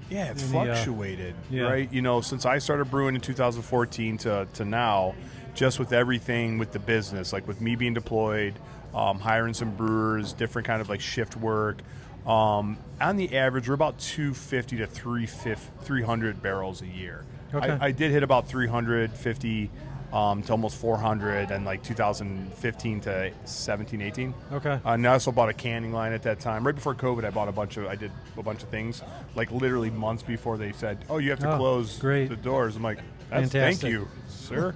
Yeah, it's Any, fluctuated, yeah. right? Since I started brewing in 2014 to now, just with everything with the business, like with me being deployed, hiring some brewers, different kind of like shift work. On the average, we're about 250 to 300 barrels a year. Okay. I did hit about 350 to almost 400, and like 2015 to 17, 18. Okay. And I also bought a canning line at that time. Right before COVID, I did a bunch of things, like literally months before they said, "Oh, you have to close great. the doors." I'm like, thank Fantastic. you, sir.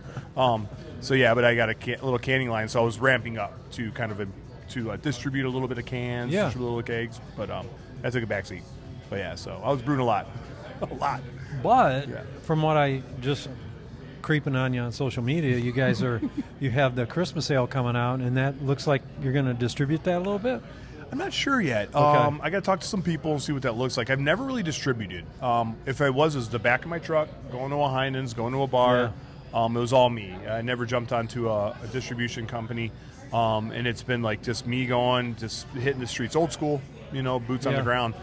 So yeah, but I got a little canning line, so I was ramping up to kind of distribute a little bit of cans, distribute a little kegs, but I took a backseat. But yeah, so I was brewing a lot. A lot. But from what I just creeping on you on social media, you guys you have the Christmas sale coming out, and that looks like you're going to distribute that a little bit. I'm not sure yet. Okay. I got to talk to some people and see what that looks like. I've never really distributed. If I was, it was the back of my truck, going to a Heinen's, going to a bar. It was all me. I never jumped onto a distribution company, and it's been like just me going, just hitting the streets, old school, boots on the ground.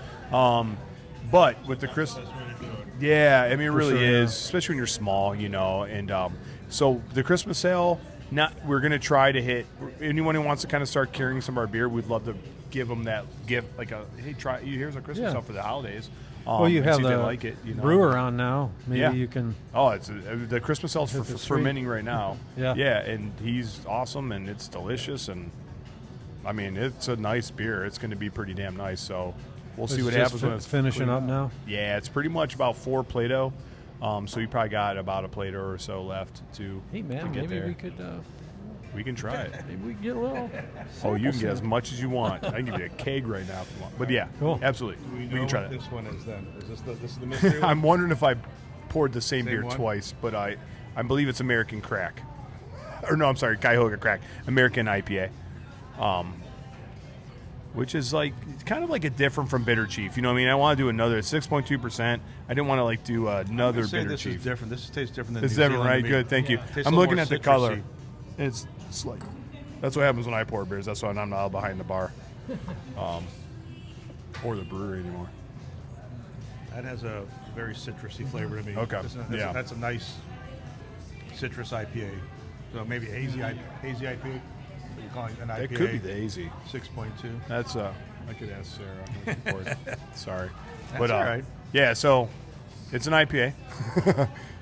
But with the Christmas, I mean, it really is, especially when you're small, and so the Christmas sale, we're going to try to hit anyone who wants to kind of start carrying some of our beer. We'd love to give them that gift, like hey, here's a Christmas sale for the holidays. Well, you have see if the they like it, brewer on now. Maybe you can. Oh, it's the Christmas sale's for fermenting right now. Yeah, and he's awesome, and it's delicious, and I mean, it's a nice beer. It's going to be pretty damn nice. So we'll see what happens when it's finishing up now. Yeah, it's pretty much about 4 Play-Doh. So you probably got about a Play-Doh or so left to. Hey man, to get maybe there. we could. We can try it. Maybe we can get a little. Oh, you can get as much as you want. I can give you a keg right now if you want. But yeah, cool. Absolutely. We can try that. This one is then. Is this the mystery? I'm wondering if I poured the same beer one? twice, but I believe it's American Crack. Or no, I'm sorry, Cuyahoga Crack. American IPA. Which is like, it's kind of like a different from Bitter Chief. You know what I mean? I want to do another 6.2%. I didn't want to like do another Bitter this Chief. is different. This tastes different than It's New different, Zealand right? to me. Good, thank you. Tastes a I'm little looking more at the citrusy. color. It's like, that's what happens when I pour beers. That's why I'm not behind the bar. Or the brewery anymore. That has a very citrusy flavor to me. Okay. That's a nice citrus IPA. So maybe a hazy IPA. What are you calling it? An IPA? It could be the AZ. 6.2. That's I could ask Sarah. Sorry, That's all right. Yeah, so it's an IPA,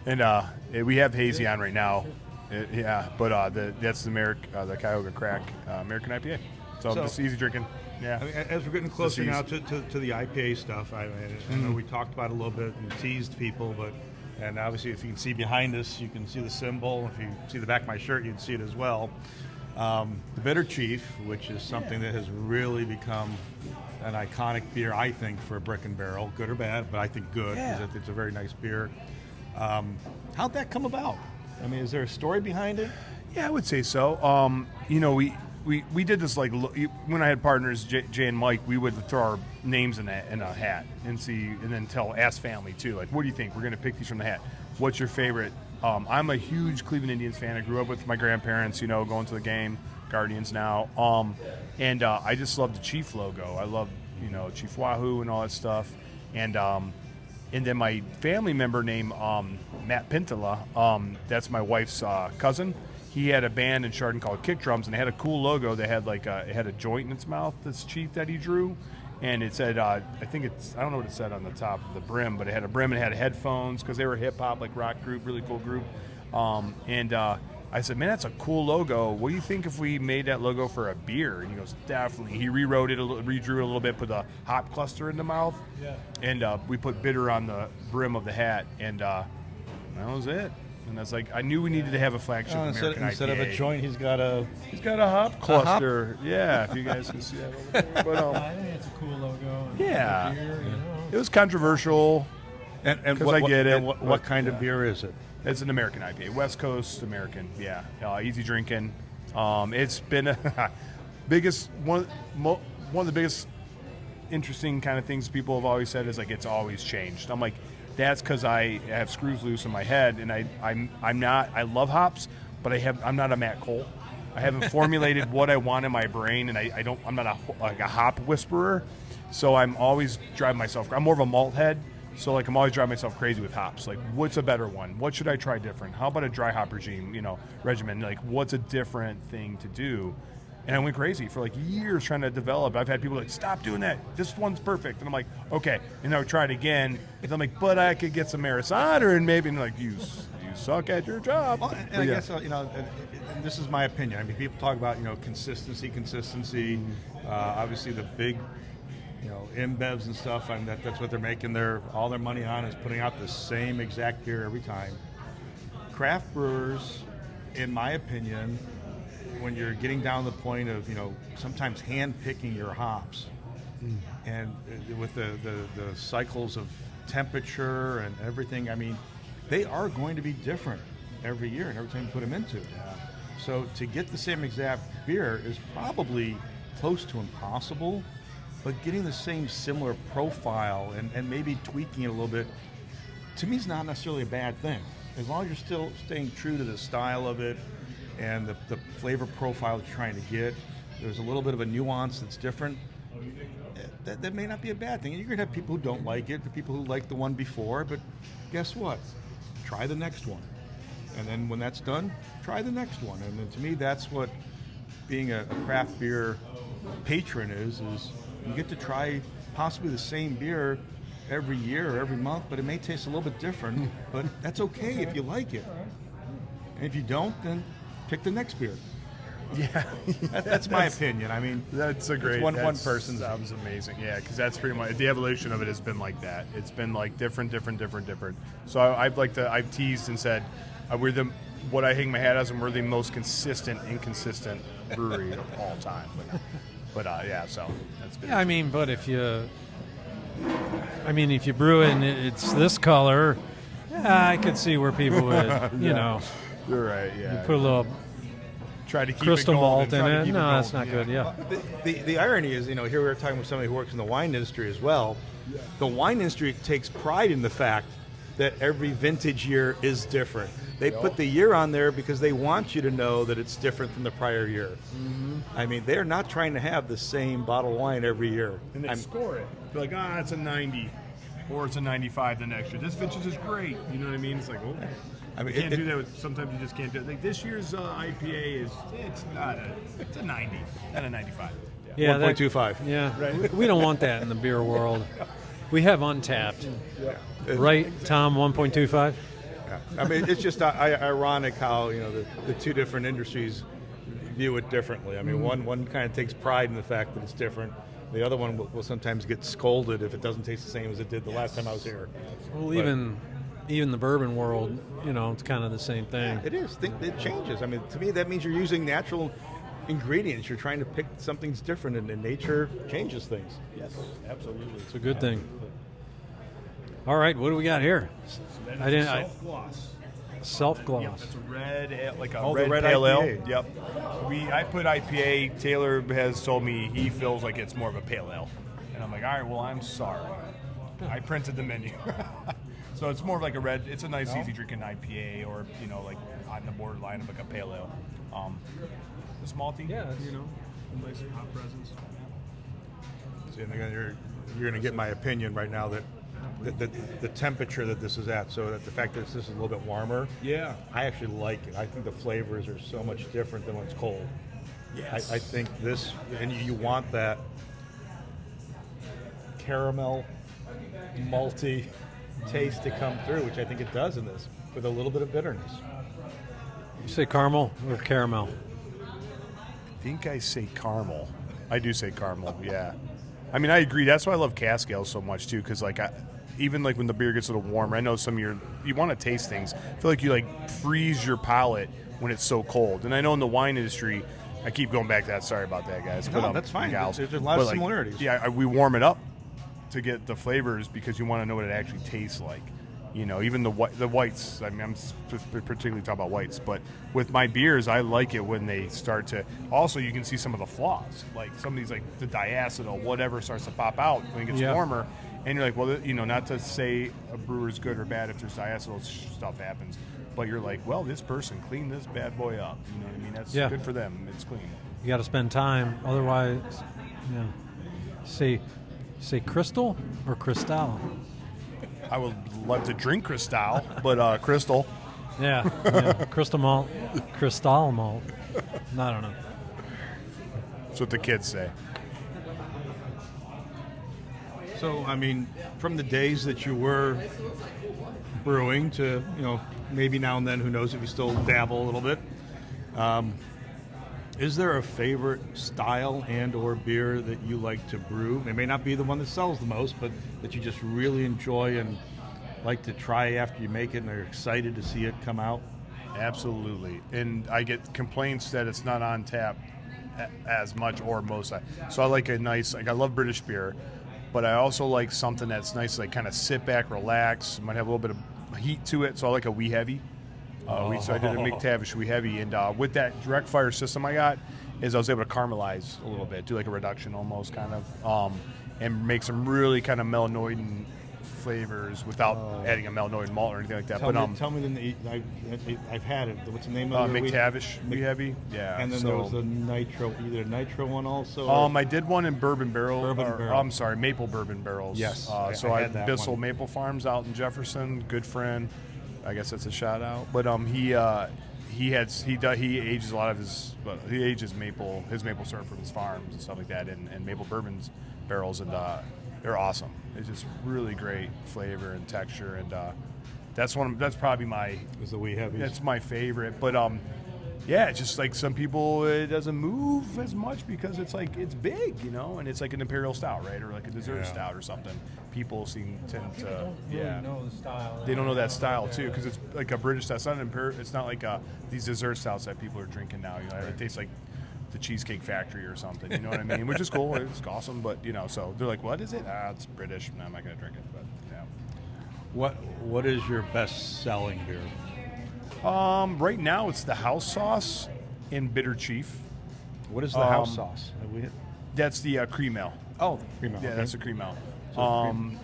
and we have hazy on right now. That's the Cuyahoga Crack American IPA. So just easy drinking. Yeah. I mean, as we're getting closer now to the IPA stuff, I know we talked about it a little bit and teased people, and obviously if you can see behind us, you can see the symbol. If you see the back of my shirt, you can see it as well. The Bitter Chief, which is something that has really become an iconic beer, I think, for Brick and Barrel, good or bad, but I think good because it's a very nice beer. How'd that come about? I mean, is there a story behind it? Yeah, I would say so. We did this like when I had partners, Jay and Mike, we would throw our names in a hat and then ask family too, like, what do you think? We're going to pick these from the hat. What's your favorite? I'm a huge Cleveland Indians fan. I grew up with my grandparents, going to the game, Guardians now. And I just love the Chief logo. I love, Chief Wahoo and all that stuff. And then my family member named Matt Pintola, that's my wife's cousin. He had a band in Chardon called Kick Drums, and they had a cool logo. They had it had a joint in its mouth, this Chief that he drew. And it said, I don't know what it said on the top of the brim, but it had a brim and it had headphones because they were a hip-hop, like rock group, really cool group. I said, man, that's a cool logo. What do you think if we made that logo for a beer? And he goes, definitely. He rewrote it, redrew it a little bit, put a hop cluster in the mouth. Yeah. And we put bitter on the brim of the hat, and that was it. And that's like, I knew we needed to have a flagship American IPA. Instead of a joint, he's got a hop cluster. Yeah, if you guys can see that over there. But, I think it's a cool logo. Yeah. Beer, It was controversial. And I get it. And what kind of beer is it? It's an American IPA, West Coast American. Yeah, easy drinking. It's been a one of the biggest interesting kind of things people have always said is like it's always changed. I'm like, that's because I have screws loose in my head, and I'm not. I love hops, but I'm not a Matt Cole. I haven't formulated what I want in my brain, and I'm not a hop whisperer. So I'm always driving myself. I'm more of a malt head. So, like, I'm always driving myself crazy with hops. Like, what's a better one? What should I try different? How about a dry hop regimen? Like, what's a different thing to do? And I went crazy for, like, years trying to develop. I've had people like, stop doing that. This one's perfect. And I'm like, okay. And I would try it again. And I'm like, but I could get some Maris Otter and maybe, and like, use suck at your job. Well, and I guess and this is my opinion. I mean, people talk about consistency. Obviously, the big InBevs and stuff. I mean, that's what they're making all their money on is putting out the same exact beer every time. Craft brewers, in my opinion, when you're getting down to the point of sometimes hand picking your hops, and with the cycles of temperature and everything, I mean, they are going to be different every year and every time you put them into. So to get the same exact beer is probably close to impossible, but getting the same similar profile and maybe tweaking it a little bit, to me, is not necessarily a bad thing. As long as you're still staying true to the style of it and the flavor profile that you're trying to get, there's a little bit of a nuance that's different. That may not be a bad thing. You're going to have people who don't like it, the people who like the one before, but guess what? Try the next one. And then when that's done, try the next one. And then to me, that's what being a craft beer patron is you get to try possibly the same beer every year or every month, but it may taste a little bit different, but that's okay if you like it. And if you don't, then pick the next beer. Yeah, that's my opinion. I mean, that's a great one person. Sounds amazing. Yeah, because that's pretty much the evolution of it has been like that. It's been like different. So I've teased and said what I hang my hat as, and we're the most inconsistent brewery of all time. But so that's been. Yeah, I mean, but if you brew it and it's this color, I could see where people would, You're right. Yeah. You put a little. Try to keep crystal it malt going in it. No, that's not good. Yeah. The irony is, here we are talking with somebody who works in the wine industry as well. The wine industry takes pride in the fact that every vintage year is different. They put the year on there because they want you to know that it's different from the prior year. Mm-hmm. I mean, they're not trying to have the same bottle of wine every year. And they score it. They're like, it's a 90, or it's a 95 the next year. This vintage is great. You know what I mean? It's like, I mean, you can't do that. Sometimes you just can't do it. Like this year's IPA it's a 90, not a 95. Yeah, 1.25. Yeah, right. We don't want that in the beer world. We have Untapped. Yeah. Right, Tom, 1.25? Yeah. I mean, it's just ironic how, the two different industries view it differently. I mean, one kind of takes pride in the fact that it's different. The other one will sometimes get scolded if it doesn't taste the same as it did the last time I was here. Well, even the bourbon world, it's kind of the same thing. It is. It changes. I mean, to me, that means you're using natural ingredients. You're trying to pick something's different, and nature changes things. Yes, absolutely. It's a good thing. All right, what do we got here? Self-gloss. Self-gloss. Yep, it's a red, like a the red pale ale. IPA. Yep. I put IPA. Taylor has told me he feels like it's more of a pale ale, and I'm like, all right, well, I'm sorry. I printed the menu. So it's more of like a red. It's a nice, easy drinking IPA, or like on the borderline of like a pale ale. The malty, nice hop presence. See, and again, you're going to get my opinion right now that the temperature that this is at. So that the fact that this is a little bit warmer. Yeah. I actually like it. I think the flavors are so much different than when it's cold. Yes. I think this, and you want that caramel, malty taste to come through, which I think it does in this, with a little bit of bitterness. You say caramel or caramel? I think I say caramel. I do say caramel, yeah. I mean, I agree. That's why I love cask ales so much, too, because, even when the beer gets a little warmer, I know some of you want to taste things. I feel like you, freeze your palate when it's so cold. And I know in the wine industry, I keep going back to that. Sorry about that, guys. No, that's fine. Gals. There's a lot of similarities. Yeah, we warm it up to get the flavors because you want to know what it actually tastes like. Even the whites. I mean, I'm particularly talking about whites, but with my beers, I like it when they start to. Also, you can see some of the flaws, like some of these, like the diacetyl, whatever starts to pop out when it gets warmer, and you're like, well, not to say a brewer's good or bad if there's diacetyl stuff happens, but you're like, well, this person cleaned this bad boy up. You know what I mean? That's good for them. It's clean. You got to spend time, otherwise, Say crystal or cristal? I would love to drink Cristal, but Crystal. Yeah, crystal malt, cristal malt. I don't know. That's what the kids say. So, I mean, from the days that you were brewing to, maybe now and then, who knows if you still dabble a little bit, is there a favorite style and or beer that you like to brew? It may not be the one that sells the most, but that you just really enjoy and like to try after you make it and are excited to see it come out? Absolutely. And I get complaints that it's not on tap as much or most. So I like a nice, I love British beer, but I also like something that's nice, like kind of sit back, relax, might have a little bit of heat to it. So I like a wee heavy. So I did a McTavish wee heavy, and with that direct fire system I got, I was able to caramelize a little bit, do like a reduction almost kind of, and make some really kind of melanoidin flavors without adding a melanoid malt or anything like that. Tell me I've had it. What's the name of it? McTavish wee heavy, yeah. And then there was a nitro, either a nitro one also. I did one in bourbon barrel. I'm sorry, maple bourbon barrels. Yes, So I I had that Bissell one. Maple Farms out in Jefferson, good friend. I guess that's a shout out. But he ages a lot of he ages his maple syrup from his farms and stuff like that, and maple bourbons barrels, and they're awesome. It's just really great flavor and texture, and that's probably my. Is the wee heavy? That's my favorite, but yeah, it's just like some people, it doesn't move as much because it's big, and it's like an imperial stout, right, or like a dessert stout or something. People tend to know the style. They don't know that style too, because it's like a British style. It's not an imperial. It's not like these dessert stouts that people are drinking now. It tastes like the Cheesecake Factory or something. You know what I mean? Which is cool. It's awesome, but so they're like, "What is it?" It's British. No, I'm not gonna drink it. But yeah. What is your best selling beer? Right now it's the house sauce in Bitter Chief. What is the house sauce? That's the cream ale. Oh, cream ale. Yeah, okay. that's the cream ale.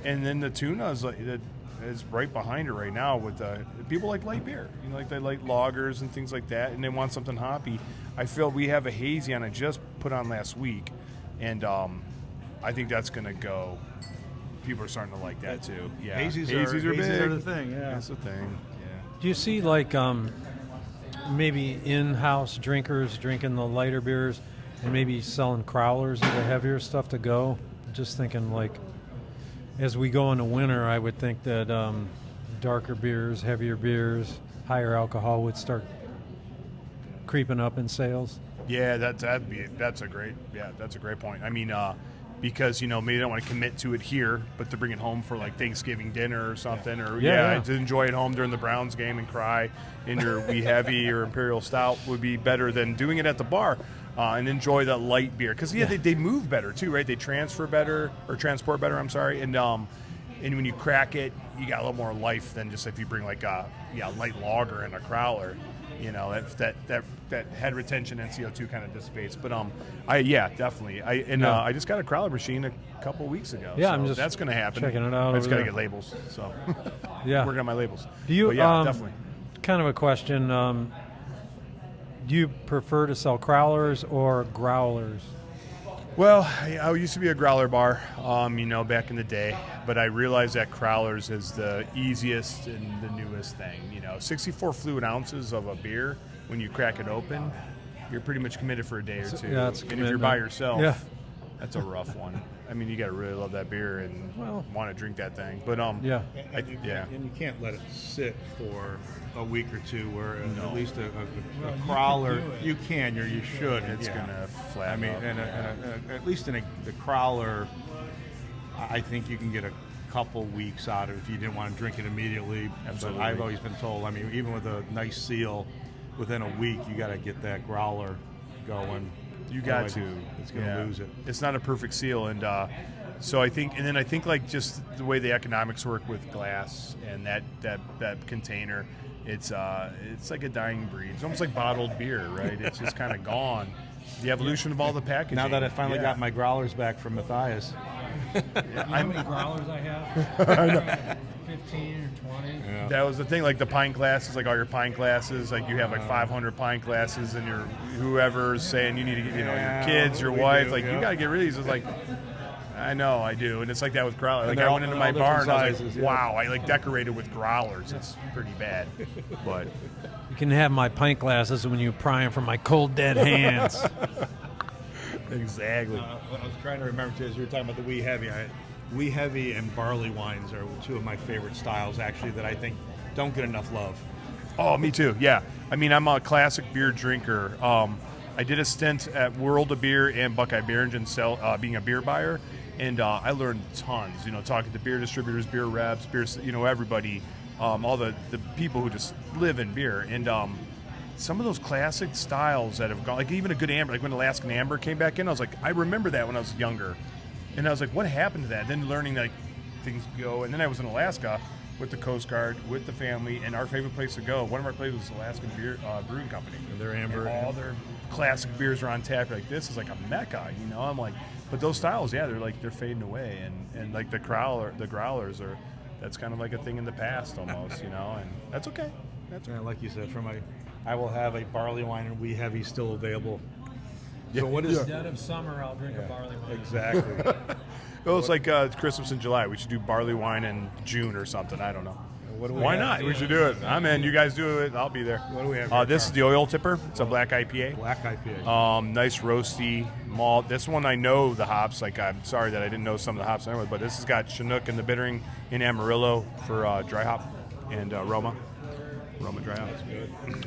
And then the tuna is right behind it right now with people like light beer. Like they like lagers and things like that, and they want something hoppy. I feel we have a hazy on I just put on last week, and I think that's going to go. People are starting to like that too. Yeah, Hazies are big. the thing. Yeah, That's the thing. Yeah. Do you see like maybe in-house drinkers drinking the lighter beers and maybe selling crowlers of the heavier stuff to go? Just thinking like as we go into winter, I would think that darker beers, heavier beers, higher alcohol would start creeping up in sales. Yeah, that's a great point. I mean, because maybe they don't want to commit to it here, but to bring it home for like Thanksgiving dinner or something, or to enjoy it home during the Browns game and cry in your wee heavy or imperial stout would be better than doing it at the bar. And enjoy the light beer because they move better too, right? They transport better. I'm sorry, and when you crack it, you got a little more life than just if you bring like a light lager and a crowler. That head retention and CO2 kind of dissipates. But definitely. I just got a crowler machine a couple weeks ago. Yeah, so I'm just that's going to happen. checking it out I just over got to there. get labels. So Yeah, working on my labels. Do you? But definitely. Kind of a question. Do you prefer to sell crowlers or growlers? Well, I used to be a growler bar, back in the day, but I realized that crowlers is the easiest and the newest thing. 64 fluid ounces of a beer, when you crack it open, you're pretty much committed for a day or two. Yeah, it's and if you're by commitment. yourself, that's a rough one. I mean, you got to really love that beer and want to drink that thing. But And you can't let it sit for a week or two. Where at least a crowler, you can, or you should. It's gonna flat. I mean, up. and at least in the crowler, I think you can get a couple weeks out of it if you didn't want to drink it immediately. Absolutely. But I've always been told, I mean, even with a nice seal, within a week you got to get that growler going. You got Otherwise, to. It's going to lose it. It's not a perfect seal, and so I think like just the way the economics work with glass and that container, it's like a dying breed. It's almost like bottled beer, right? It's just kind of gone. The evolution of all the packaging. Now that I finally got my growlers back from Matthias. How many growlers I have? 15 or 20. Yeah. That was the thing, like the pint glasses, like all your pint glasses, like you have like 500 pint glasses, and your whoever's saying you need to get, your kids, your wife, like you got to get rid of these. It's like, I know, I do, and it's like that with growlers. Like they're I all- went into they're my all bar and I was different like, sizes, wow, I like decorated with growlers. It's pretty bad, but You can have my pint glasses when you pry them from my cold dead hands. exactly. I was trying to remember too, as you were talking about the wee heavy. wee heavy and barley wines are two of my favorite styles, actually, that I think don't get enough love. Oh, me too. Yeah. I mean, I'm a classic beer drinker. I did a stint at World of Beer and Buckeye Beer Engine, being a beer buyer, and I learned tons. Talking to beer distributors, beer reps, everybody, all the people who just live in beer, and some of those classic styles that have gone, like even a good amber, like when Alaskan Amber came back in, I was like, I remember that when I was younger, and I was like, what happened to that? Then learning that things go, and then I was in Alaska with the Coast Guard, with the family, and our favorite place to go, one of our places was Alaskan Beer Brewing Company. And their amber. And all their classic beers are on tap. You're like, this is like a mecca, I'm like, but those styles, yeah, they're fading away, and like the growlers are, that's kind of like a thing in the past almost, and that's okay. Yeah, like you said, I will have a barley wine and wee heavy still available. So what is Dead of summer, I'll drink a barley wine. exactly? Oh, it's like Christmas in July. We should do barley wine in June or something. I don't know. What do we Why have? not? We should do it. I'm in. You guys do it. I'll be there. What do we have here, This is Karl? the Oil Tipper. It's a black IPA. Black IPA. Nice roasty malt. This one I know the hops. Like, I'm sorry that I didn't know some of the hops anyway, but this has got Chinook and the bittering in Amarillo for dry hop and Roma dry hop.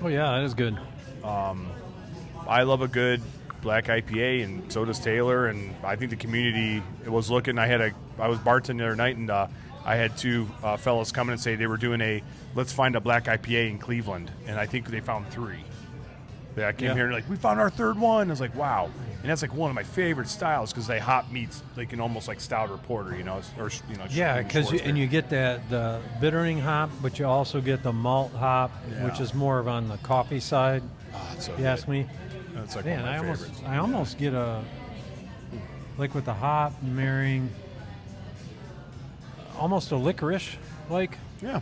Oh yeah, that is good. I love a good black IPA, and so does Taylor. And I think the community was looking. I was bartending the other night, and I had two fellas come in and say they were doing let's find a black IPA in Cleveland, and I think they found 3. I came here and like, we found our 3rd one. I was like, wow, and that's like one of my favorite styles because they hop meets like in almost like stout or porter, Yeah, because you get the bittering hop, but you also get the malt hop, which is more of on the coffee side. so You ask me. That's like Man, one of my I favorites. almost get like with the hop marrying almost a licorice like. Yeah.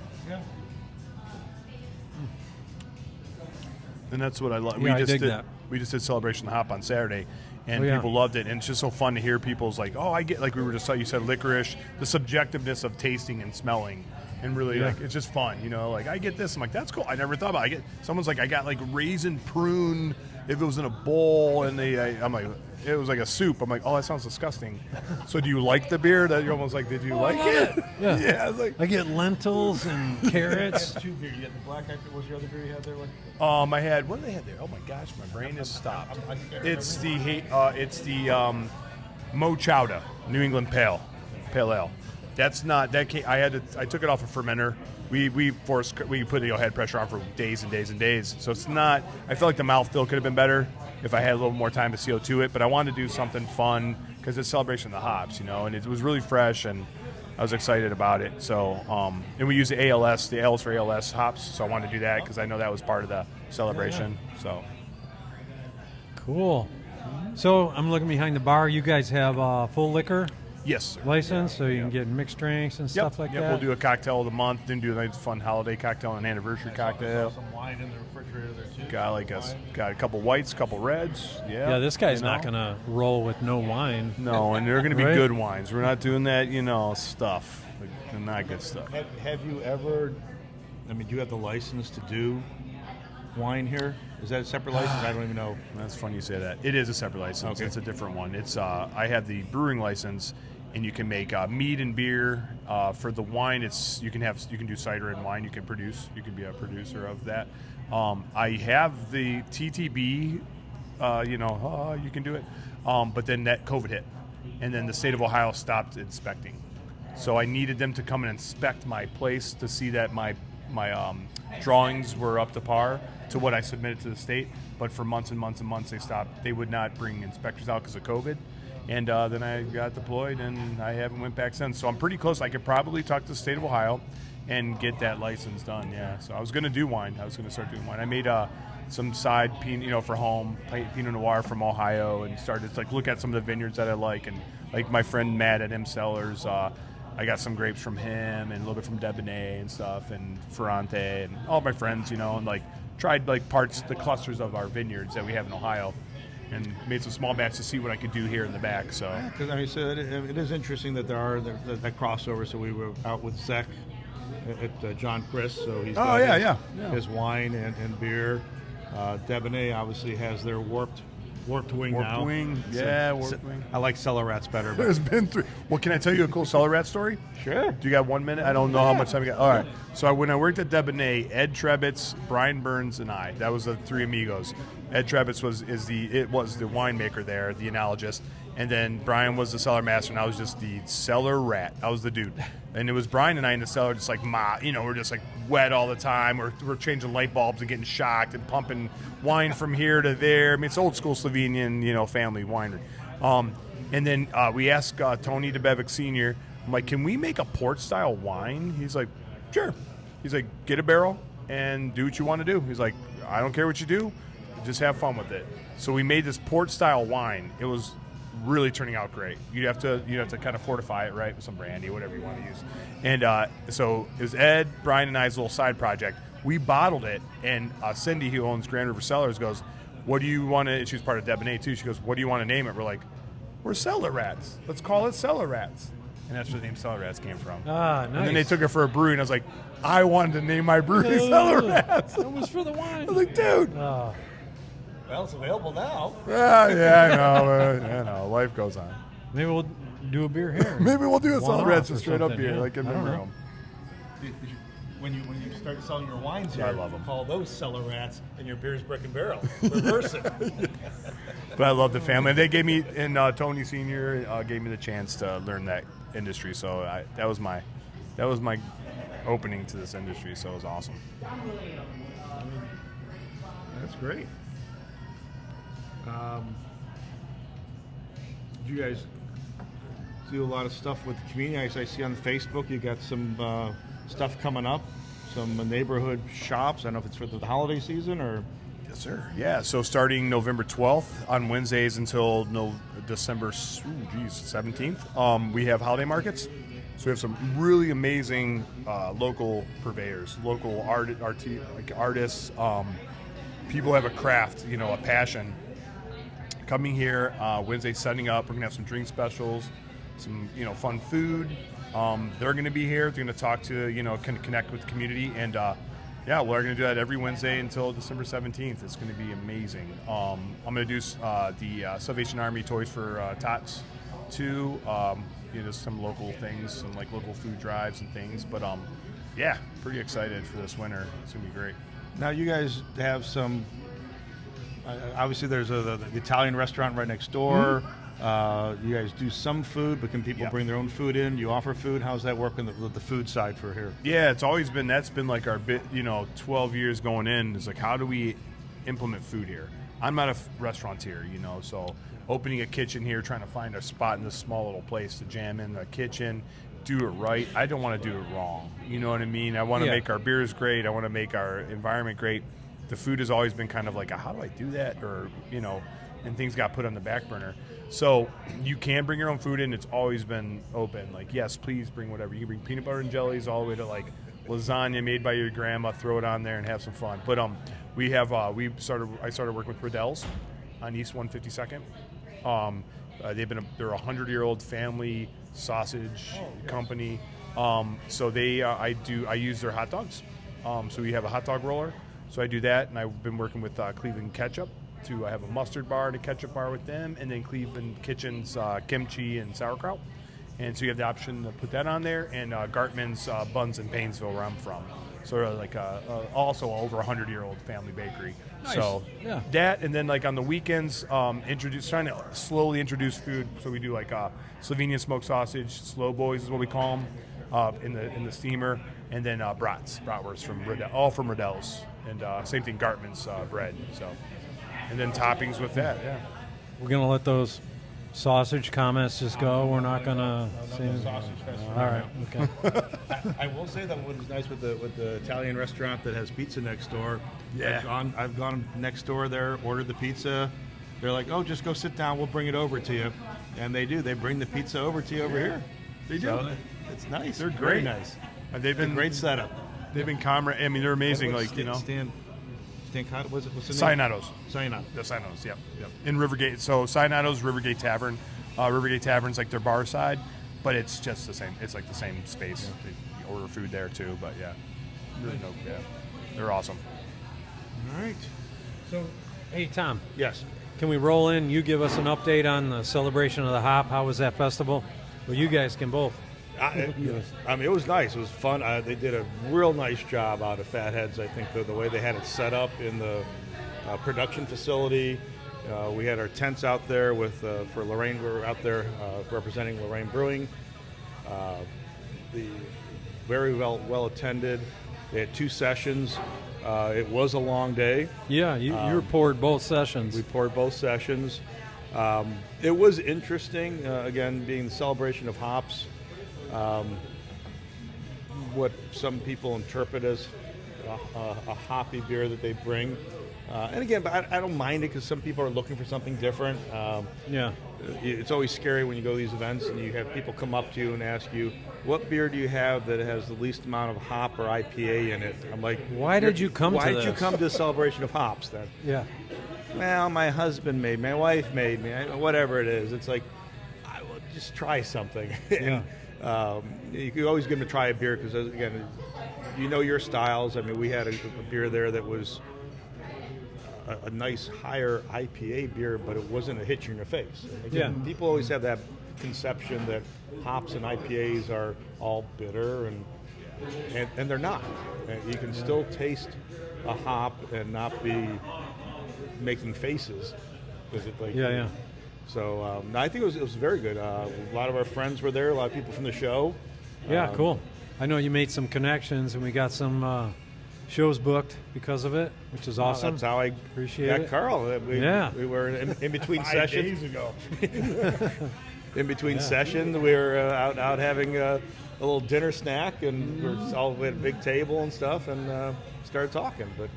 And that's what I love. Yeah, I dig that. We just did Celebration of the Hop on Saturday, and people loved it. And it's just so fun to hear people's like, oh, I get, like we were just you said licorice, the subjectiveness of tasting and smelling, and really like it's just fun, like I get this. I'm like, that's cool. I never thought about it. Someone's like, I got like raisin prune if it was in a bowl, and I'm like, it was like a soup. I'm like, oh, that sounds disgusting. So do you like the beer? That you're almost like, did you like it? Yeah. Yeah. It's like, I get lentils and carrots. 2 beer. You get the black IPA. What's your other beer you had there? I had, what did they have there? Oh my gosh, my brain has stopped. It's the Mo Chowda New England Pale Ale. That's not that. I took it off a fermenter. We put head pressure on for days and days and days. So it's not. I feel like the mouthfeel could have been better if I had a little more time to CO2 it. But I wanted to do something fun because it's Celebration of the Hops, and it was really fresh, and I was excited about it. So and we use the ALS, the L's for ALS hops. So I wanted to do that because I know that was part of the celebration. So Cool. So I'm looking behind the bar. You guys have full liquor yes, sir. license, so you can get mixed drinks and stuff like that. We'll do a cocktail of the month, then do a nice fun holiday cocktail and anniversary cocktail. Some wine in the refrigerator there too. Got a couple whites, couple reds. Yeah, this guy's not going to roll with no wine. No, and they're going to be Right? good wines. We're not doing that, stuff. Like, not good stuff. Have you ever? Do you have the license to do wine here? Is that a separate license? I don't even know. That's funny you say that. It is a separate license. Okay. It's a different one. It's I have the brewing license, and you can make mead and beer. For the wine, you can do cider and wine. You can produce. You can be a producer of that. I have the TTB. You can do it. But then that COVID hit, and then the state of Ohio stopped inspecting. So I needed them to come and inspect my place to see that my drawings were up to par to what I submitted to the state. But for months and months and months, they stopped. They would not bring inspectors out because of COVID. And then I got deployed, and I haven't went back since. So I'm pretty close. I could probably talk to the state of Ohio and get that license done, yeah. So I was going to do wine. I was going to start doing wine. I made some side, for home, Pinot Noir from Ohio, and started to look at some of the vineyards that I like. And like my friend Matt at M Cellars, I got some grapes from him and a little bit from Debonnaire and stuff, and Ferrante, and all my friends, and tried the clusters of our vineyards that we have in Ohio, and made some small batches to see what I could do here in the back. So Because so it is interesting that there are that crossover. So we were out with Zach at John Chris. So he's got his wine and beer. Debonnaire obviously has their warped Warped Wing Warped now. Wing. Yeah, Warped Wing. I like Cellar Rats better. But There's been 3. Well, can I tell you a cool Cellar Rat story? sure. Do you got 1 minute? I don't know how much time we got. All right. So when I worked at Debonair, Ed Trebitz, Brian Burns, and I, that was the 3 amigos. Ed Trebitz was the winemaker there, the enologist, and then Brian was the cellar master, and I was just the cellar rat. I was the dude, and it was Brian and I in the cellar, just like we're just like wet all the time. We're changing light bulbs and getting shocked and pumping wine from here to there. I mean, it's old school Slovenian, family winery. And then we asked Tony DeBevic Sr., I'm like, can we make a port style wine? He's like, sure. He's like, get a barrel and do what you want to do. He's like, I don't care what you do, just have fun with it. So we made this port style wine. It was really turning out great. You'd have to kind of fortify it, right, with some brandy, whatever you want to use. And so it was Ed, Brian, and I's little side project. We bottled it, and Cindy, who owns Grand River Cellars, goes, what do you want to, she was part of Debonair too, she goes, what do you want to name it? We're like, we're Cellar Rats. Let's call it Cellar Rats. And that's where the name Cellar Rats came from. Ah, nice. And then they took it for a brewery, and I was like, I wanted to name my brewery Cellar Rats. That was for the wine. I was like, dude. Oh, Well, it's available now. Yeah, I know. Life goes on. maybe we'll do a beer here. Maybe we'll do a Cellar One-off Rats or and straight up something, beer, yeah. like in I don't memory know. home. When you start selling your wines here, I love 'em. call those Cellar Rats, and your beer's Brick and Barrel. Reverse it. But I love the family. They gave me, and Tony Sr. Gave me the chance to learn that industry. So that was my opening to this industry. So it was awesome. That's great. You guys do a lot of stuff with the community. I see on Facebook you got some stuff coming up, some neighborhood shops. I don't know if it's for the holiday season or. Yes, sir. Yeah. So starting November 12th on Wednesdays until December 17th, we have holiday markets. So we have some really amazing local purveyors, local artists. People have a craft, a passion. Coming here Wednesday, setting up. We're gonna have some drink specials, some fun food. They're gonna be here. They're gonna talk to connect with the community, and we're gonna do that every Wednesday until December 17th. It's gonna be amazing. I'm gonna do the Salvation Army toys for tots too. Just some local things and like local food drives and things. But pretty excited for this winter. It's gonna be great. Now you guys have some. Obviously, there's the Italian restaurant right next door. You guys do some food, but can people bring their own food in? You offer food. How's that work on the food side for here? Yeah, that's been like our bit. 12 years going in is like, how do we implement food here? I'm not a restaurateur, so opening a kitchen here, trying to find a spot in this small little place to jam in the kitchen, do it right. I don't want to do it wrong. You know what I mean? I want to make our beers great. I want to make our environment great. The food has always been kind of like, how do I do that? Or, and things got put on the back burner. So you can bring your own food in. It's always been open. Like, yes, please bring whatever. You can bring peanut butter and jellies all the way to like lasagna made by your grandma. Throw it on there and have some fun. But we have I started working with Riddell's on East 152nd. They're a 100-year-old family sausage company. So I use their hot dogs. So we have a hot dog roller. So I do that, and I've been working with Cleveland Ketchup to have a mustard bar and a ketchup bar with them, and then Cleveland Kitchen's kimchi and sauerkraut. And so you have the option to put that on there, and Gartman's Buns in Painesville, where I'm from. So like also over 100-year-old family bakery. Nice. So Yeah. that, and then like on the weekends, trying to slowly introduce food. So we do like Slovenian smoked sausage, slow boys is what we call them, in the steamer, and then bratwurst from Riddell's. And same thing, Gartman's bread. So, and then toppings with that. Yeah. We're gonna let those sausage comments just go. We're not gonna. All right. Okay. I will say that what is nice with the Italian restaurant that has pizza next door. Yeah. I've gone next door there, ordered the pizza. They're like, oh, just go sit down. We'll bring it over to you, and they do. They bring the pizza over to you over here. They do. So it's nice. They're Very great. nice. They've been Great setup. They've been comrade. I mean, they're amazing. What's Like Stan, what's the name? Sayanados. Sayanados. The Sayanados, yep. In Rivergate. So Sayanados, Rivergate Tavern. Rivergate Tavern's like their bar side, but it's just the same. It's like the same space. You order food there too, but they're awesome. All right. So, hey Tom, Yes. can we roll in? You give us an update on the celebration of the hop. How was that festival? Well, you guys can both. I mean, it was nice. It was fun. They did a real nice job out of Fatheads. I think the way they had it set up in the production facility. We had our tents out there with for Lorraine. We were out there representing Lorraine Brewing. The very well attended. They had 2 sessions. It was a long day. Yeah, you poured both sessions. We poured both sessions. It was interesting, again, being the celebration of hops. What some people interpret as a hoppy beer that they bring. And again, but I don't mind it because some people are looking for something different. Yeah. It's always scary when you go to these events and you have people come up to you and ask you, what beer do you have that has the least amount of hop or IPA in it? I'm like, why did you come to this? Why did you come to the celebration of hops then? Yeah. Well, my husband made me, my wife made me, whatever it is. It's like, I will just try something. Yeah. You can always give them to try a beer because, again, you know your styles. I mean, we had a beer there that was a nice higher IPA beer, but it wasn't a hit you in the face. Again, people always have that conception that hops and IPAs are all bitter, and they're not. And you can still taste a hop and not be making faces. Yeah. So I think it was very good. A lot of our friends were there. A lot of people from the show. Yeah, cool. I know you made some connections, and we got some shows booked because of it, which is awesome. That's how I appreciate got it. Carl. We were in between 5 sessions. days ago. In between sessions, we were out having a little dinner snack, and we had a big table and stuff, and started talking. But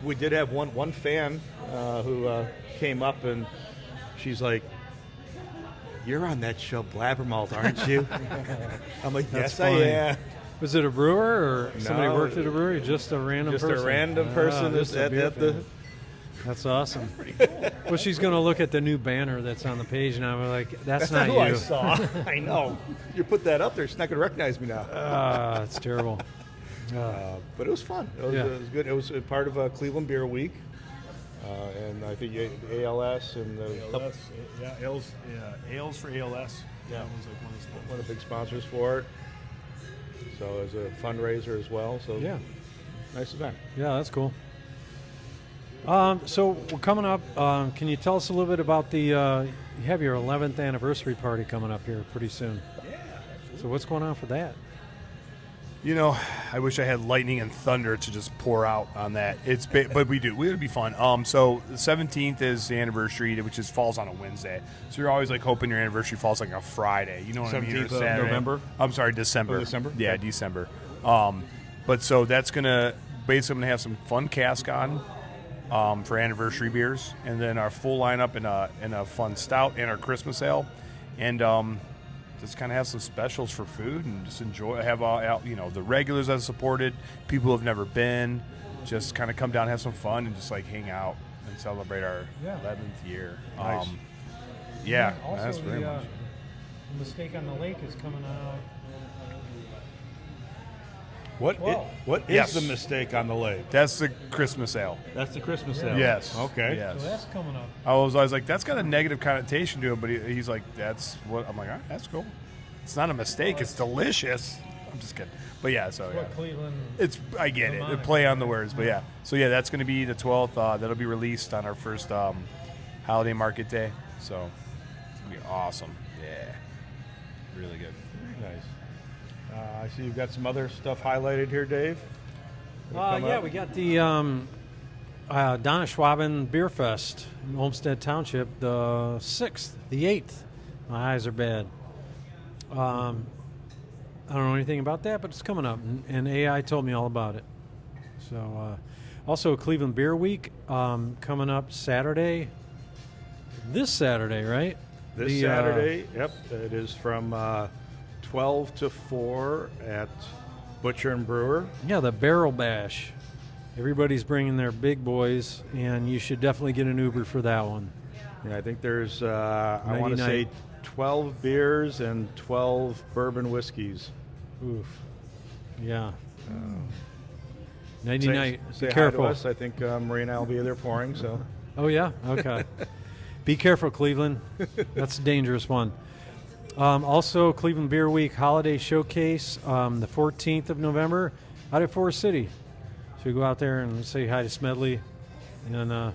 we did have one fan who came up, and she's like, "You're on that show, BlabberMalt, aren't you?" I'm like, "Yes, I am." Was it a brewer or somebody No, worked at a brewery? Just a random person? Just a random person just a at beer the. fan. That's awesome. Well, she's going to look at the new banner that's on the page now. We're like, that's not who you. I saw. I know. You put that up there, she's not going to recognize me now. It's terrible. But it was fun. It was good. It was a part of Cleveland Beer Week, and I think ALS and ALS, ales for ALS. Yeah. That was like one of the big sponsors for it. So it was a fundraiser as well. So Yeah. nice event. Yeah, that's cool. So we're coming up. Can you tell us a little bit about you have your 11th anniversary party coming up here pretty soon. Yeah. So what's going on for that? You know, I wish I had lightning and thunder to just pour out on that. But we do. It'll be fun. So the 17th is the anniversary, which falls on a Wednesday. So you're always like hoping your anniversary falls like a Friday. You know what I mean? 17th Or of Saturday. November? I'm sorry, December. Oh, December? Yeah, Okay. December. But so that's gonna basically have some fun cask on for anniversary beers, and then our full lineup in a fun stout and our Christmas ale, and just kind of have some specials for food and just enjoy. Have the regulars that have supported, people who have never been, just kind of come down, have some fun, and just like hang out and celebrate our 11th year. Nice. That's very much. Mistake on the Lake is coming out. What is Yes. the mistake on the lake? That's the Christmas ale. That's the Christmas ale. Yes. Okay. Yes. So that's coming up. I was like, that's got a negative connotation to it, but he's like, that's what I'm like. All right, that's cool. It's not a mistake. It's delicious. I'm just kidding. But yeah, so yeah. Cleveland. I get it. The play on the words, but yeah. So yeah, that's going to be the 12th. That'll be released on our first holiday market day. So it's going to be awesome. Yeah. Really good. Very nice. I see you've got some other stuff highlighted here, Dave. We got the Donna Schwaben Beer Fest in Olmsted Township, the 6th, the 8th. My eyes are bad. I don't know anything about that, but it's coming up, and AI told me all about it. So, also Cleveland Beer Week coming up Saturday. This Saturday, right? This Saturday, yep. It is from 12 to 4 at Butcher and Brewer. Yeah, the Barrel Bash. Everybody's bringing their big boys, and you should definitely get an Uber for that one. Yeah, I think there's, I want to say 12 beers and 12 bourbon whiskeys. Oof. Yeah. Nighty night. Say Be hi to careful. us. I think Marie and I will be there pouring. So Oh, yeah? Okay. Be careful, Cleveland. That's a dangerous one. Also, Cleveland Beer Week Holiday Showcase, the 14th of November out at Forest City. So you go out there and say hi to Smedley. And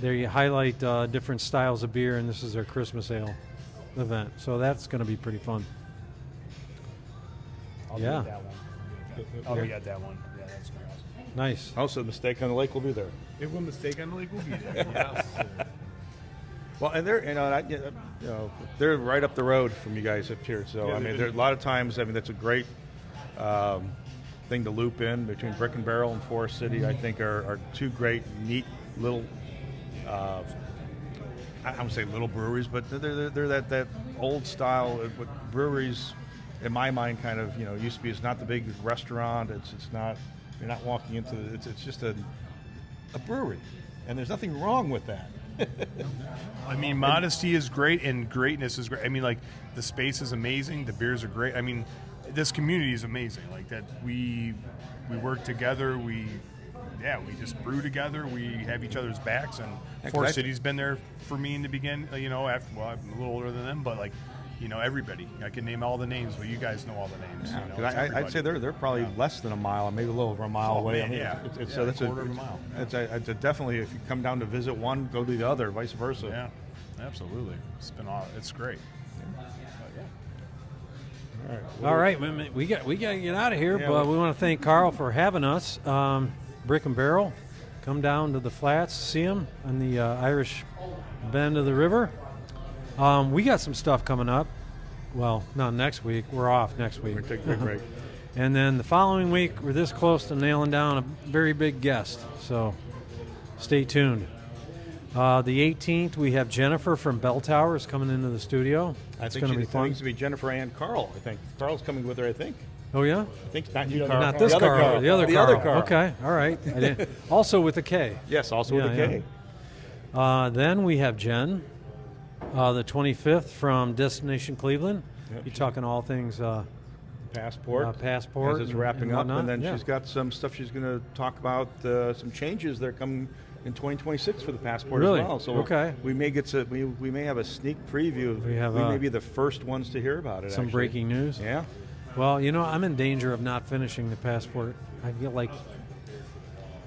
there you highlight different styles of beer, and this is their Christmas ale event. So that's going to be pretty fun. I'll be at that one. I'll be at that one. Yeah, that's gonna be awesome. Nice. Also, Mistake on the Lake will be there. If we're mistaken, we'll be there. Yes. Well, and they're they're right up the road from you guys up here. So Yeah, I mean, there a lot of times. I mean, that's a great thing to loop in between Brick and Barrel and Forest City. I think are two great, neat little. I don't say little breweries, but they're that old style what breweries, in my mind, kind of used to be. It's not the big restaurant. It's not. You're not walking into. It's just a brewery, and there's nothing wrong with that. I mean, modesty is great and greatness is great. I mean, like, the space is amazing. The beers are great. I mean, this community is amazing. Like, that we work together. We just brew together. We have each other's backs. And Forest City's been there for me in the beginning. I'm a little older than them, but like, everybody. I can name all the names, but you guys know all the names. Yeah, 'cause I'd say they're probably less than a mile, maybe a little over a mile away. Man, I mean, yeah. So that's a quarter of a mile. It's a definitely, if you come down to visit one, go to the other, vice versa. Yeah, absolutely. It's great. All right. All right, we got to get out of here, Yeah, but we- we want to thank Karl for having us. Brick and Barrel, come down to the flats, see them on the Irish bend of the river. We got some stuff coming up. Well, not next week. We're off next week. We're gonna take a big break. And then the following week, we're this close to nailing down a very big guest. So stay tuned. The 18th, we have Jennifer from Bell Towers coming into the studio. I It's think going to be it fun. needs to be Jennifer and Carl. I think Carl's coming with her. I think. Oh, yeah? I think not you, Carl. Not this the other Karl, the other The Karl. other Carl. Okay, all right. I didn't- also with a K. Yes, also with a K. Then we have Jen, the 25th from Destination Cleveland. Yep. You're talking all things Passport. passport As it's and- wrapping and up, whatnot, and then yeah. she's got some stuff she's going to talk about. Some changes that are coming in 2026 for the passport Really? as well. So Okay. we may get to we may have a sneak preview. We have, may be the first ones to hear about it. some actually. breaking news. Yeah. Well, I'm in danger of not finishing the passport. I get like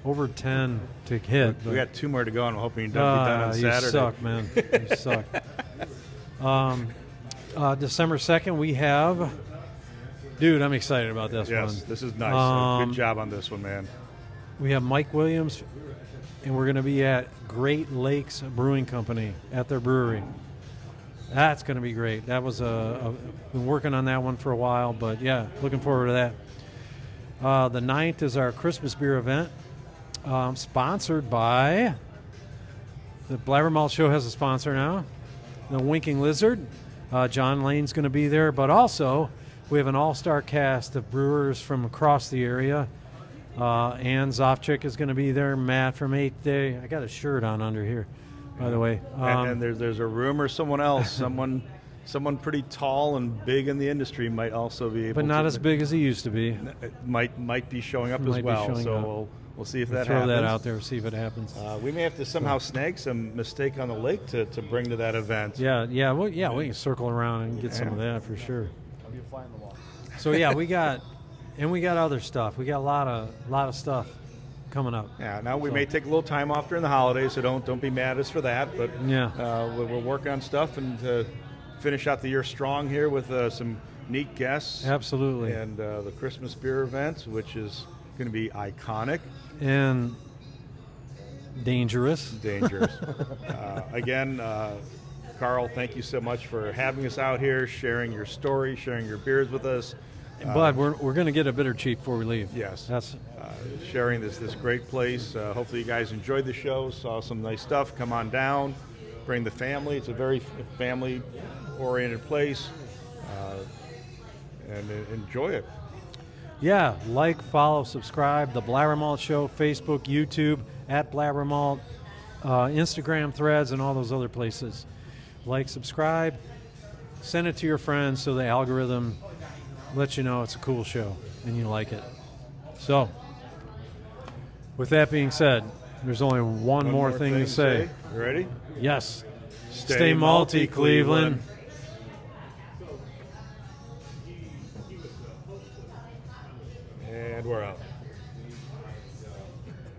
over 10 to hit. We got 2 more to go, and I'm hoping you're done, be done on you Saturday. suck, man. You suck. December 2nd, we have... Dude, I'm excited about this one. Yes, this is nice. Good job on this one, man. We have Mike Williams, and we're going to be at Great Lakes Brewing Company at their brewery. That's going to be great. That was been working on that one for a while, but yeah, looking forward to that. The 9th is our Christmas beer event, sponsored by the BlabberMalt Show. Has a sponsor now, the Winking Lizard. John Lane's going to be there, but also we have an all-star cast of brewers from across the area. Ann Zofchik is going to be there. Matt from 8th Day. I got a shirt on under here, by the way. And there's a rumor someone else, someone pretty tall and big in the industry might also be able but not to, as big as he used to be. might be showing up Might as be well. showing So up. we'll see if that Throw happens. that out there, see if it happens. We may have to somehow snag some Mistake on the Lake to bring to that event. Yeah, we can circle around and get some of that for sure. I'll be a fly on the wall. So yeah, we got other stuff. We got a lot of stuff coming up. Yeah. Now we may take a little time off during the holidays, so don't be mad at us for that. But Yeah. we're working on stuff and finish out the year strong here with some neat guests. Absolutely. And the Christmas beer event, which is going to be iconic. And dangerous. Again, Karl, thank you so much for having us out here, sharing your story, sharing your beers with us. But we're going to get a bitter cheap before we leave. Yes. That's Sharing this great place. Hopefully you guys enjoyed the show, saw some nice stuff. Come on down, bring the family. It's a very family-oriented place, and enjoy it. yeah. Like, follow, subscribe. The BlabberMalt Show, Facebook, YouTube, at BlabberMalt, Instagram, Threads, and all those other places. Like, subscribe, send it to your friends so the algorithm lets you know it's a cool show and you like it. So, with that being said, There's only one more thing to say. You ready? Yes. Stay malty, Cleveland.